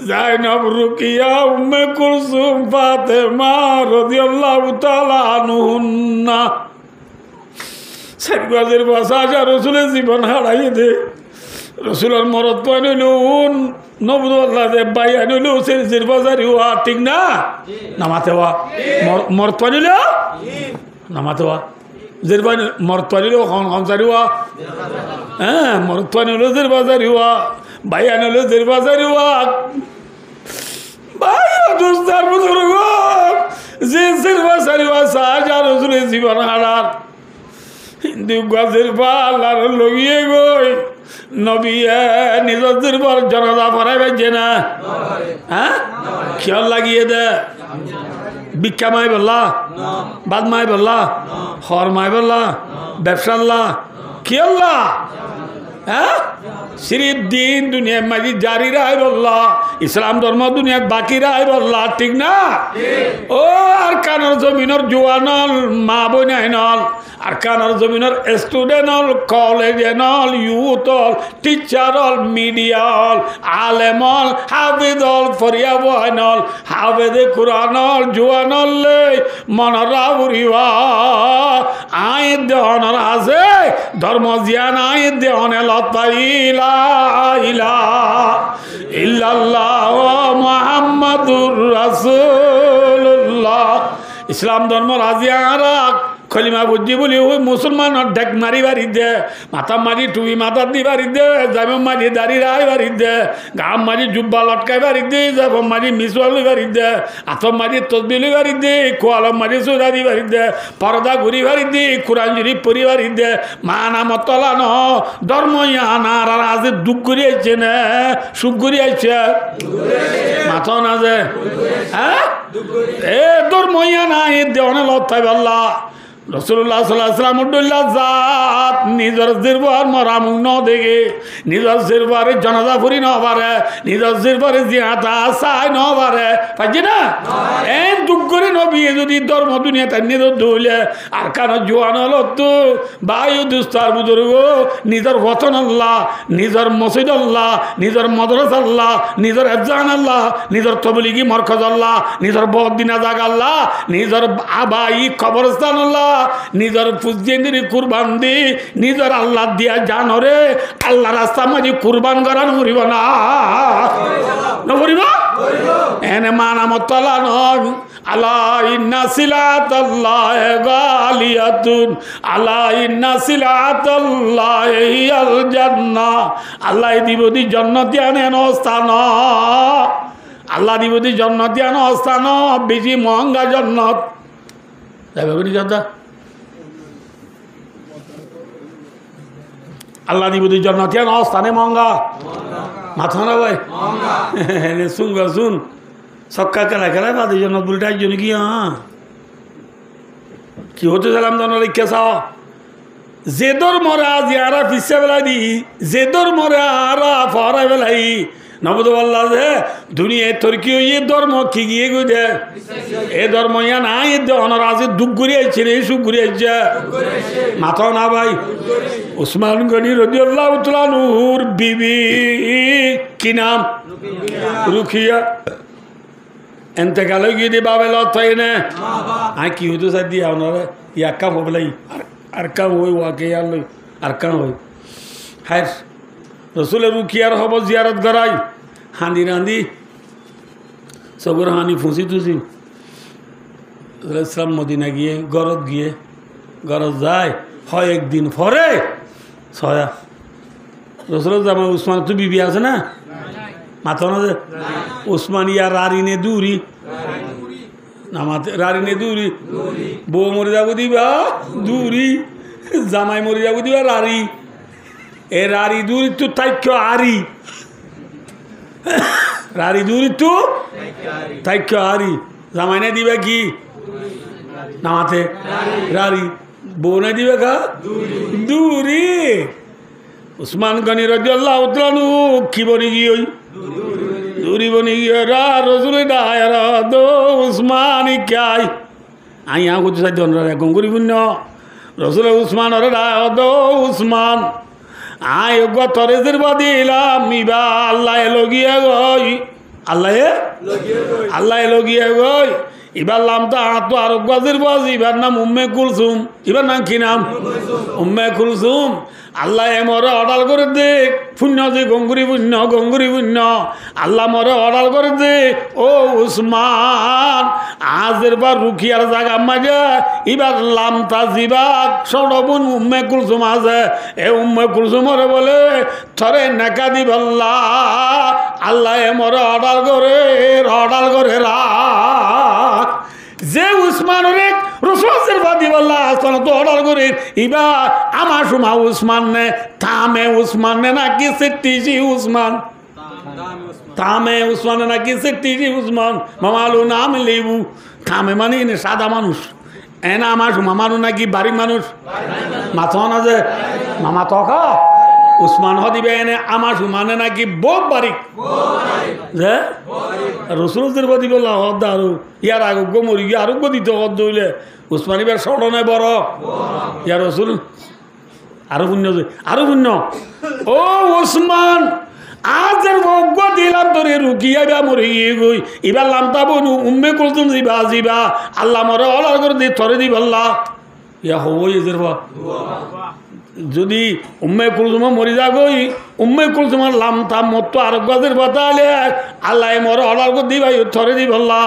[SPEAKER 1] জাইনাব রুকিয়া উম্মে কুলসুম ফাতেমা রাদিয়াল্লাহু তাআলা আনহুন্না সারিবাজের বাসা যা রসুলের জীবন হারাই দে রসুলের মরত পাইল নবুল্লাহ দেব ভাই আনিল সির বাজারি হওয়া ঠিক না নামাতে হওয়া মরত পাইল নামাতে হওয়া জির পানি মরত পাইল সংসারি হওয়া হ্যাঁ মরত পাইল জির বাজারি হওয়া ভাই আনিল জির বাজারি হওয়া ভাই দুস্তার বুজুর্গ যে জির বাজারি হওয়া সাহায্য রসুলের জীবন হারার হিন্দু গাছের পাল আর লগিয়ে গই নবী নিজের পর জনতা পড়াইবে যে না হ্যাঁ খেয়াল লাগিয়ে দে ভিক্ষা মাই বললা বাদ মাই বললা হর মাই বললা ব্যবসাল্লা খেয়াল্লা হ্যাঁ সিরিফ দিন দুনিয়া মাঝি জারি রায় বললা ইসলাম ধর্ম দুনিয়া বাকি রায় বললা ঠিক না ও আর কানর জমিনের জোয়ানল মা বোনাই নল আর কানর জমিনের স্টুডেন্ট হল কলেজ নল ইউথ হল টিচার হল মিডিয়া হল আলেম হল হাফিজ হল ফরিয়া বহান হল হাফেজে কুরআন হল জোয়ানল লে মনরা উড়িবা আই দেহনর আছে ধর্ম জিয়ান আই দেহনে লতাইলা ইল্লাল্লাহ মুহাম্মাদুর রাসূলুল্লাহ ইসলাম ধর্ম রাজিয়ারা খলিমা বুদ্ধি বলি ওই মুসলমানের ঢেক মারি বাড়ি দে মাথা মারি টুপি মাথা দি বাড়ি দে যাবে মারি দাড়ি রায় বাড়ি দে গাম মারি জুব্বা লটকাই বাড়ি দে যাব মারি মিসওয়ালি বাড়ি দে আতম মারি তসবিলি বাড়ি দে কোয়ালম মারি সুদারি বাড়ি দে পর্দা ঘুরি বাড়ি দে কোরআন শরীফ পড়ি বাড়ি দে মানা মতলা ন ধর্ম ইয়ানার আর আজ দুঃখ করে আইছে না সুখ করে আইছে মাথা না যে হ্যাঁ এ ধর্ম ইয়ানা এ দেওয়ানে লতাই বললা রসুল্লাহ সাল্লাল্লাহু আলাইহি ওয়াসাল্লাম জাত নিজের জিরবার মরামুখ ন দেখে নিজের জিরবারে জনাজা ফুরি ন পারে নিজের জিরবারে জিয়াতা চাই ন পারে পাইছি না এই দুঃখ করে নবী যদি ধর্ম দুনিয়া তার নিজের দৌলে আর কারণ জোয়ান হলো তো বায়ু দুস্তার বুজুর্গ নিজের বচন আল্লাহ নিজের মসজিদ আল্লাহ নিজের মদরস আল্লাহ নিজের এফজান আল্লাহ নিজের তবলিগি মরকজ আল্লাহ নিজের বদিনা জাগ আল্লাহ নিজের আবাই কবরস্থান আল্লাহ নিজের পুজেন্দ্রি কুরবান দি নিজের আল্লাহ দিয়া জানরে আল্লাহ রাস্তা মাঝে কুরবান করান করিব না করিব এনে মানামতলা নয় আল্লাহ ইন্না সিলাতাল্লাহ গালিয়াতুন আল্লাহ ইন্না সিলাতাল্লাহ হিয়াল জান্নাহ আল্লাহ দিবদি জান্নাত আনেন স্থান আল্লাহ দিবদি জান্নাত আনেন স্থান বেশি মহঙ্গা জান্নাত যাবে বলি দাদা আল্লাহ দিবদি জান্নাত আনেন স্থানে মহঙ্গা মাথা না ভাই শুন গা শুন সক্কা খেলা খেলায় বাদে জন্য বুলটার জন্য কি হ্যাঁ কি হতে চালাম জানো রেখে চাও জেদর মরা জিয়ারা পিসে বেলা দি জেদর মরা আরা ফরাই বেলাই নবদ বললা যে দুনিয়ায় তোর কি ওই ধর্ম কি গিয়ে গো দে এ ধর্ম ইয়া নাই অনরাজে দুঃখ ঘুরে আইছে রে সুখ ঘুরে আইছে মাথা না ভাই উসমান গনি রাদিয়াল্লাহু তাআলা নূর বিবি কি নাম রুকিয়া এতেকাল গিয়ে দিয়ে বাবা লতাই না আই কি হতো সাথে দিয়ে আপনারা ইয়া কাম হবে লাই আর কাম হই ওয়াকে আর কাম হই হ্যাঁ রসুলের রুকিয়ার হব জিয়ারত করাই হাঁদি রাঁধি সবর হানি ফুঁসি তুসি ইসলাম মদিনা গিয়ে গরত যায় হয় একদিন পরে ছয়া রসুলের জামা উসমান তো বিবি আছে না মাথা না যে উসমানিয়া রারিনে দূরি না মাথে রারিনে দূরি বউ মরে যাবো দিবা দূরি জামাই মরে যাবো দিবা রারি এ রারি দূরি তো তাইক্য আরি রারি দূরি তো তাইক্য আরি জামাই না দিবা কি না মাথে রারি বউ না দিবে কা দূরি উসমান গনি রাদিয়াল্লাহু তাআলা কি বনি গিয়ে दूरी बनी रा रसूल डायरा दो उस्मानी क्या आई यहाँ कुछ साथ दोनों रे गंगुरी बुन्नो रसूल उस्मान और डाया दो उस्मान आय गो तोरे जिरबादी ला मीबा अल्लाह लोगिया गोई अल्लाह लोगिया गोई इबार लाम ता आतो आरोग्य जिरबाजी इबार नाम उम्मे कुलसुम इबार नाम की नाम उम्मे कुलसुम আল্লাহ মরে অর্ডার করে দে পুণ্য যে গঙ্গুরি পুণ্য আল্লাহ মরে অর্ডার করে দে ও উসমান আজের বার রুখিয়ার জায়গা মাঝে এবার লামতা জিবা সৌরবুন উম্মে কুলসুম আছে এ উম্মে কুলসুমরে বলে থরে নেকা দিবল্লা আল্লাহ মরে অর্ডার করে রাখ যে উসমানের রসুলের বাদি বললা আসলে তো অর্ডার করে ইবা আমার সমা উসমান নে থামে উসমান নে নাকি সেটিজি উসমান থামে উসমান নাকি সেটিজি উসমান মামালু নাম লেবু থামে মানে সাদা মানুষ এনা আমার সমা মানু নাকি বাড়ির মানুষ মাথা না যে মামা তকা উসমান হদিবে এনে আমার সুমানে নাকি বহুত বাড়ি যে রসুলের বাদি বললা হদ আরো ইয়ার আরোগ্য মরি গিয়ে আরোগ্য দিতে হদ দইলে উসমান এবার স্মরণে বড় ইয়ার রসুল আরো পুণ্য ও উসমান আজের ভোগ্য দিলাম তোরে রুকিয়া বা মরে গিয়ে গই এবার লামতা বনু উম্মে কুলসুম জিবা আল্লাহ মরে অলার করে দি থরে দি বললা ইয়া হবই এদের যদি উম্মে কুলসুম মরি যাগই উম্মে কুলসুমার লামতা মত আরোগ্যের বাতালে আল্লাহ মরে অলার করে দি ভাই থরে দি বললা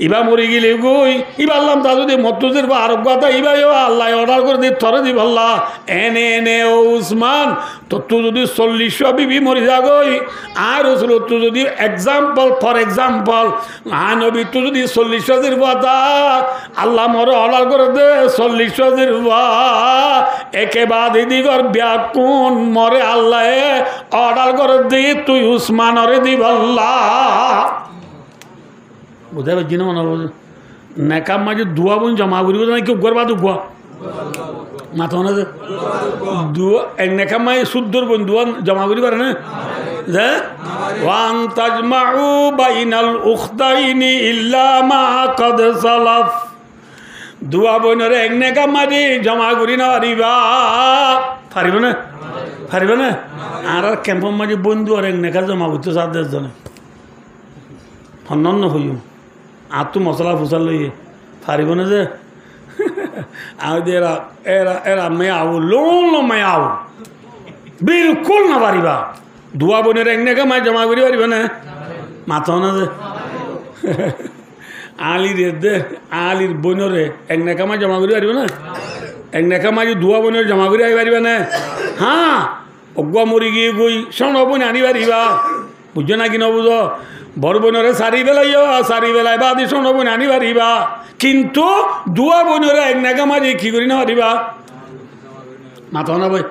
[SPEAKER 1] ইবা মরি গেলে গই ইবার লামতা যদি মতুজের বা আরোগ্যতা ইবাইও আল্লাহ অর্ডার করে দি থরে দি বললা এনে ও উসমান তো যদি 40 বিবি মরি যাগই আর রসুল তো যদি ফর এক্সাম্পল নবী তো যদি 40 বাতা আল্লাহ মরে অর্ডার করে দে 40 একে বাদ দিগর ব্যাকুন মরে আল্লাহ অর্ডার করে দি তুই উসমানরে দি বললা বুঝাই পারছি না মনে নেকাম মাঝে ধোয়া বোন জমা করিব না কেউ গরবা দুয়া মাথা না যে দুয়া এনেকা মাই শুদ্ধর বন্ধুয়া জমা করি পারে না যে ওয়ান তাজমাউ বাইনাল উখতাইনি ইল্লা মা কাদ সালাফ দুয়া বইনরে এনেকা মাঝে জমা করি না পারিব না পারিব না আর ক্যাম্পের মাঝে বন্ধু আর এনেকা জমা করতে সাথে জনে অন্যান্য হইম আর তো মশলা ফুসাল লইয়ে পারিব না যে এরা এরা এরা মেয়াও লোন মেয়াও বিলকুল না পারিবা দুয়া বোনের একনেকা মায় জমা করি পারিব না মাথা না যে আলির দে আলির বোনরে একনেকা মায় জমা করি পারিব না একনেকা মাঝে দুয়া বোনের জমা করি আই পারিবা না হ্যাঁ অগুয়া মরি গিয়ে গই শোন বোন আনি পারিবা বুঝছো না কি নবুঝ বড় বোনরে সারি বেলাইও সারি বেলায় বা শোন বোন আনি পারিবা কিন্তু দুয়া বোনরে একনেকা মাঝে কি করি না পারিবা মাথা না ভাই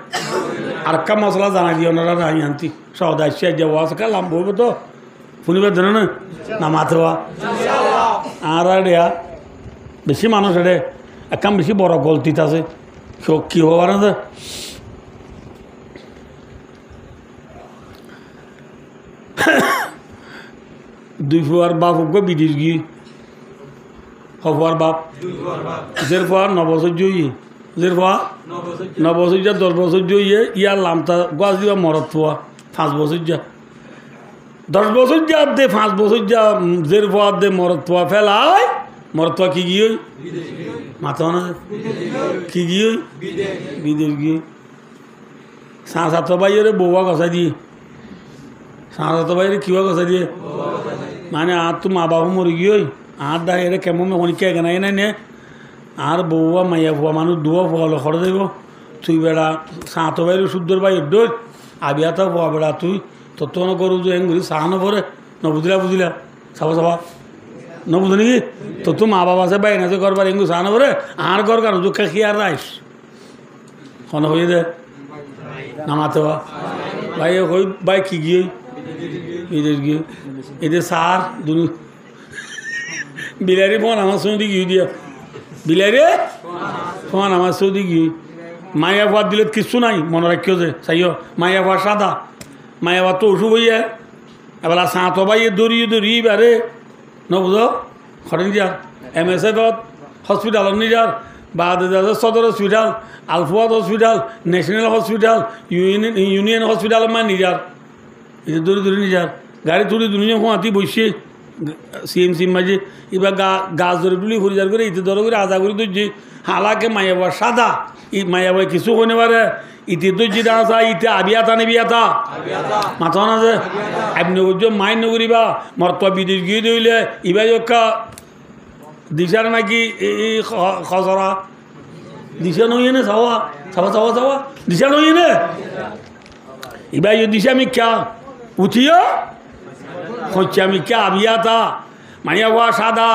[SPEAKER 1] আর কা মশলা জানা দিও না রাই আনতি সৌদা আসছে যাবো আজকে লাম বলবো তো শুনিবার জানো না মাথা আর রেয়া বেশি মানুষ রে একদম বেশি বড় গলতিত আছে কি হবার না দুই ফুয়ার বাপ হোক বিদেশ গিয়ে হবার বাপ জের ফুয়ার 9 বছর জইয়ে জের ফুয়া 9 বছর যা 10 বছর জইয়ে ইয়ার লামতা গাছ দিবা মরত ফুয়া 5 বছর যা 10 বছর যা দে 5 বছর যা জের ফুয়া দে মরত ফুয়া ফেলাই মরত ফুয়া কি গিয়ে মাথা না কি গিয়ে বিদেশ গিয়ে সাত বাইরে বউয়া গছা দিয়ে সাত বাইরে কিবা গছা দিয়ে মানে আর তো মা বাবা মরে গিয়ে আর দা এর কেমন অনেকে কেনাই নাই নে আর বউয়া মাইয়া ফুয়া মানুষ দুয়া ফুয়ালো খড় দেব তুই বেড়া সাত বাইরে শুদ্ধর বাই ডোর আবিয়াতা ফুয়া বেড়া তুই তত ন করু যে এঙ্গুলি সাহানো পরে বুঝিলা চাবা চাবা নবুঝ নাকি তো তো মা বাবা আছে বাইরে আছে করবার এঙ্গু সাহানো পরে আর কর কারণ দুঃখে কি আর রাইস খন হয়ে দে নামাতে বা ভাই হই ভাই কি গিয়ে বিদেশ গিয়ে এদের সার দুনু বিলারি ফোন আমার সৌদি গিয়ে দিয়া বিলারি ফোন আমার সৌদি গিয়ে মায়া ভাত দিলে কিচ্ছু নাই মনে রাখিও যে চাইও মায়া ভাত সাদা মায়া ভাত তো অসুখ হইয়া এবার সাঁতো বাইয়ে দৌড়িয়ে বারে নবুঝ খরেন যার MSF হসপিটাল নিজার বা সদর হসপিটাল আলফুয়াদ hospital national hospital union hospital মানে নিজার এটা দৌড়ি নিজার গাড়ি তুলি দুনিয়া হোঁয়াতি বসে CMC মাঝে এবার গাছ ধরে তুলি হরিজার করে ইতে ধরে করে আজা করে ধরছি হালাকে মায়াবার সাদা ই মায়াবাই কিছু হনে পারে ইতে ধরছি আসা ইতে আবিয়াতা নেবিয়াতা মাথা না যে আপনি বলছো মাইন নগরিবা মরতবা বিদেশ গিয়ে দইলে ইবাই ওকা দিশার নাকি এই খসরা দিশা নইয়ে না চাওয়া দিশা নইয়ে না ইবাই দিশা আমি ক্যা উঠিও হচ্ছে আমি কে আবিয়াতা মাইয়া ফুয়া সাদা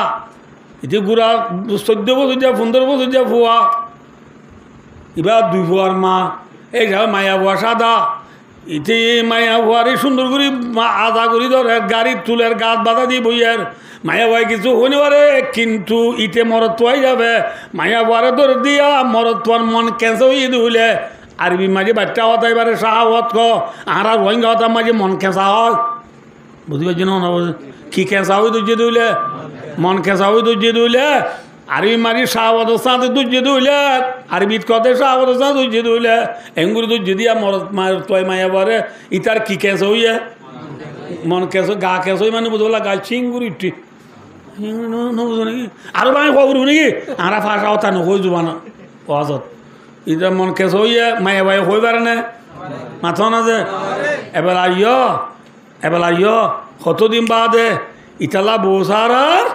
[SPEAKER 1] এতে গুড়া 14 বছর যা 15 বছর যা ফুয়া এবার 2 ফুয়ার মা এই মাইয়া ফুয়া সাদা এতে মাইয়া ফুয়ারে সুন্দর করে আদা করি ধর গাড়ির তুলের গাছ বাধা দিয়ে বইয়ার মায়া ভাই কিছু হইনি পারে কিন্তু ইতে মরত তোয়াই যাবে মায়া ফুয়ারে ধরে দিয়া মরত তোয়ার মন ক্যান্সার হয়ে দিলে আরবি মাঝে বাচ্চা হতা এবারে সাহাবত ক আর রোহিঙ্গা হতার মাঝে মন খেঁচা হয় বুঝতে পারছি না কি খেঁচা হয়ে দুর্যে দইলে মন খেঁচা হয়ে দুর্যে দইলে আরবি মারি সাহাবত সাথে দুর্যে দইলে আরবিত কথে সাহাবত সাথে দুর্যে দইলে এঙ্গুর দুর্যে দিয়া মরত মায়ের তয় মায়া বারে ইতার কি খেঁচা হইয়া মন খেঁচো গা খেঁচো মানে বুঝবো গা চিঙ্গুর ইটি বুঝো নাকি আরো বাই খবর নাকি আরা ফাঁসা হতা নকই যাবা না ওয়াজত এটা মন কেস হইয়া মায়া ভাই হই পারে না মাথা না যে এবার আইয় কতদিন বাদে ইতালা বসার আর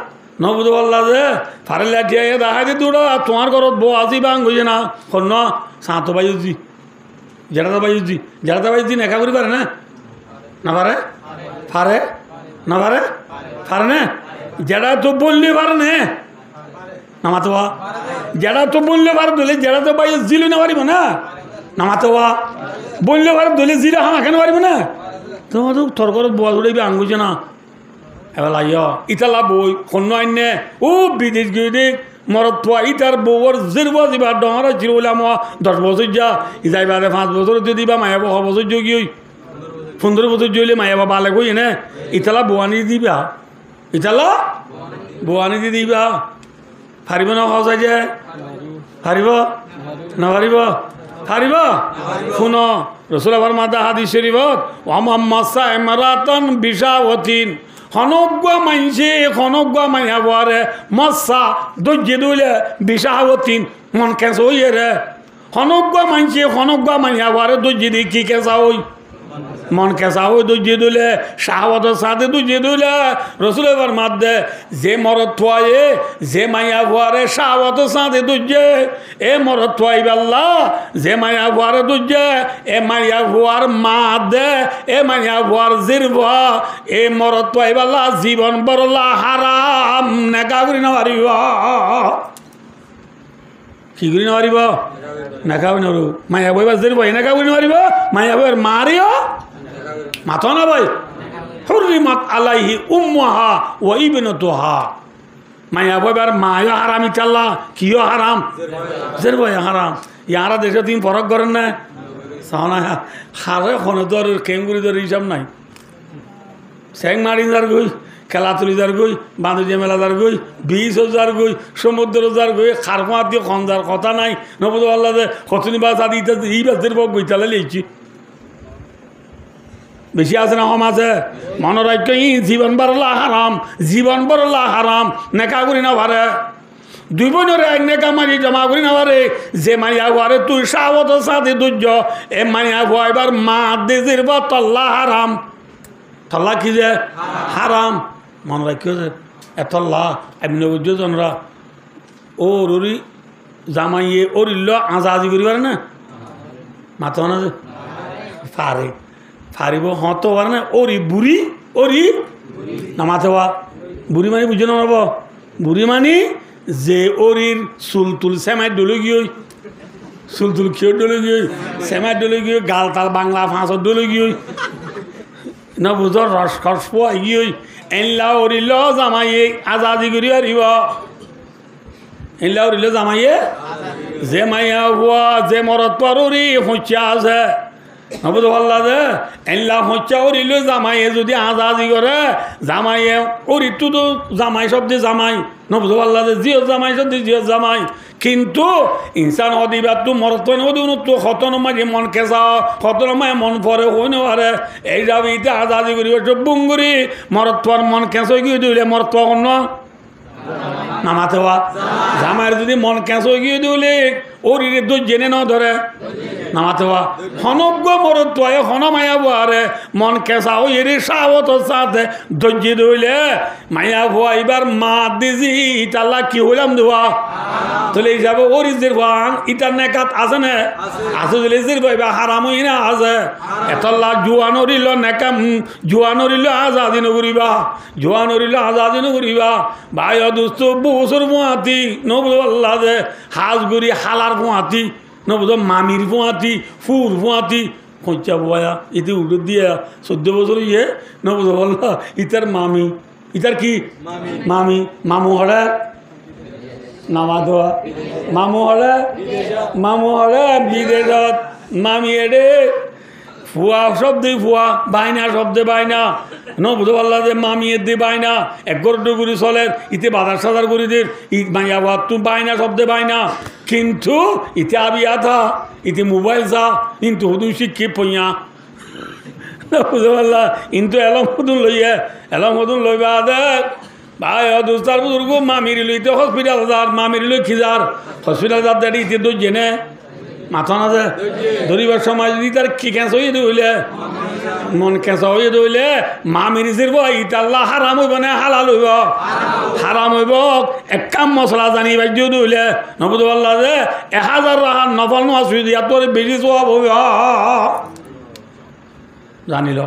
[SPEAKER 1] নবুঝ বললা যে ফারে লাঠিয়া দেখা দি দৌড়া তোমার ঘরত বউ আজি বাং হইছে না শূন্য সাঁতো বাইজি জেঠাতা বাইজি একা করি পারে না পারে ফারে না পারে না যেটা তো বললে পারে নামাতে হওয়া যেটা তো বললে পারে দলে যেটা তো বাইরে জিলে না পারিব না নামাতে হওয়া বললে পারে দলে জিরা হাম এখানে পারিব না তোমার তো তরকার বোয়া উড়াইবে আঙ্গুছে না এবার আইয় ইতালা বই অন্য আইনে ও বিদেশ গিয়ে দেখ মরত পোয়া ইটার বউর জিরবা দিবা ডরা ছিল বললাম 10 বছর যা ইজাইবারে 5 বছর দিবা মায়া 6 বছর যোগী হই 15 বছর জইলে মায়া বালে কই না ইতালা বোয়ানি দিবা ইতালা বোয়ানি দিবা পারিব না হওয়া যায় যে পারিব না পারিব পারিব শুনো রসুল আবার মাদা হাদিস শরীফত ওয়ামাম্মাসা ইমরাতান বিশাওয়াতিন হনগ্বা মাইনছে হনগ্বা মাইয়া বারে মাসা দজ্জে দইলে বিশাওয়াতিন মন কেঁচা হইয়ে রে হনগ্বা মাইনছে হনগ্বা মাইয়া বারে দজ্জে দি কি কেঁচা হই মন কেঁচা হয়ে দজ্জে দিলে শাহওয়াতের সাথে দজ্জে দিলে রসুল এবার মাত দে যে মরত থুয়ায়ে যে মাইয়া ভুয়ারে শাহওয়াতের সাথে দজ্জে এ মরত থুয়াই বাল্লা যে মাইয়া ভুয়ারে দজ্জে এ মাইয়া ভুয়ার মা দে এ মাইয়া ভুয়ার জিরবা এ মরত থুয়াই বাল্লা জীবন বরলা হারাম নেকা করি না পারিব কি করি না পারিব নেকা করি নরু মাইয়া বইবা জিরবা এনেকা করি পারিব মাইয়া বইয়ের মারিও মাথা না ভাই হুররিমাত আলাইহি উম্মুহা ওয়া ইবনাতুহা মায়া বইবার মায়ও হারাম ইতাল্লা কিও হারাম জিরবা হারাম ইয়ারা দেশে তুমি ফরক করেন না সানা হারে খনে তোর কেঙ্গুরি তোর হিসাব নাই স্যাং মারি যার গই খেলাতুলি যার গই বাঁধুজে মেলা যার গই 20,000 গই সমুদ্র যার গই খারফা দিয়ে খঞ্জার কথা নাই নবদ আল্লাহ কতনি বাস আদি এই বাসের বক গইতালে লেইছি বেশি আছে না কম আছে মনোরাজ্য ই জীবন বরলা হারাম জীবন বরলা হারাম নেকা করি না পারে দুই বোনের এক নেকা মারি জমা করি না পারে যে মাইয়া ঘরে তুই সাবত সাথে দুর্য এ মাইয়া ভুয়া এবার মা দেশের বা তল্লা হারাম তল্লা কি যে হারাম মনোরাজ্য যে এতল্লা এমনি বুঝজনরা ও রুরি জামাইয়ে ওরিল্ল আজাদি করি পারে না মাথা না যে পারে পারিব হত পারে না ওরি বুড়ি ওরি না মাথা বুড়ি মানে বুঝে নেব বুড়ি মানে যে ওরির চুল তুল সেমাই ডলে গিয়ে চুল তুল কিয় ডলে গিয়ে সেমাই ডলে গিয়ে গাল তাল বাংলা ফাঁসত ডলে গিয়ে না বুঝর রস খস পোয়া গিয়ে এনলা ওরিল জামাইয়ে আজাদি করি আরিব এনলা ওরিল জামাইয়ে যে মাইয়া হুয়া যে মরত পরি হইচা আছে নবুদ আল্লাহ দে এল্লা হচ্ছা ওরিল জামাইয়ে যদি আজাদি করে জামাইয়ে ওরিতো তো জামাই শব্দে জামাই নবুদ আল্লাহ দে জিও জামাই শব্দে জিও জামাই কিন্তু ইনসান অদিবাদ তো মরত তো খতন মাঝে মন কেঁচা খতন মায়ে মন পরে হই নারে এই যাবে ইতে আজাদি করি সব বুঙ্গুরি মরত পর মন কেঁচো গিয়ে দিলে মরত অন্য নামাতে হওয়া জামাইয়ের যদি মন কেঁচো গিয়ে দিলে ওরিরে দোষ জেনে না ধরে নামাতে হওয়া হনজ্ঞ মরত তোয়ে হন মায়া বুয়ারে মন কেঁচা ও এর সাহত সাথে ধৈর্য ধরলে মায়া ভুয়া এবার মা দিজি ইটাল্লা কি হইলাম দেওয়া তাহলে এই যাবে ওরিজের ভান ইটার নেকাত আছে না আছে দিলে জির ভাইবা হারাম হই না আছে এতল্লা জুয়ানরিল নেকাম জুয়ানরিল আজাদি নগরিবা জুয়ানরিল আজাদি নগরিবা ভাই দোস্ত বছর মুয়াতি নবুল আল্লাহ দে হাজগুড়ি হালার মুয়াতি নবুদ মামির ফুয়াতি ফুর ফুয়াতি খোঁচা বয়া ইতি উঠে দিয়ে 14 বছর ইয়ে নবুদ আল্লাহ ইতার মামি ইতার কি মামি মামু হলে নামা দেওয়া মামু হলে বিদেশত মামি এডে ফুয়া শব্দে ফুয়া বাইনা শব্দে বাইনা নবুধ আল্লাহ দে মামিয়ে দে বাইনা এক গরু গুড়ি চলের ইতে বাজার সাজার গুড়িদের ইত মাইয়া বাদ তু বাইনা শব্দে বাইনা কিন্তু ইতে আবিয়া থা ইতে মোবাইল চা কিন্তু হুদুন শিক্ষি পইয়া নবুধ আল্লাহ কিন্তু এলম হুদুন লইবা দে ভাই দুস্তার বুজুর্গ মামির লইতে হসপিটাল যার মামির লই খিজার হসপিটাল যার দাঁড়িয়ে ইতে তো জেনে মাথা না যে ধরিবার সময় যদি তার কি কেঁচা হয়ে দইলে মন কেঁচা হয়ে দইলে মামির জিরব ইতাল্লা হারাম হইব না হালাল হইব হারাম হইব এক কাম মশলা জানি বাজ্য দইলে নবুদ আল্লাহ যে 1000 রাহার নফল নামাজ দিয়া তোর বেশি সওয়াব হইব জানিল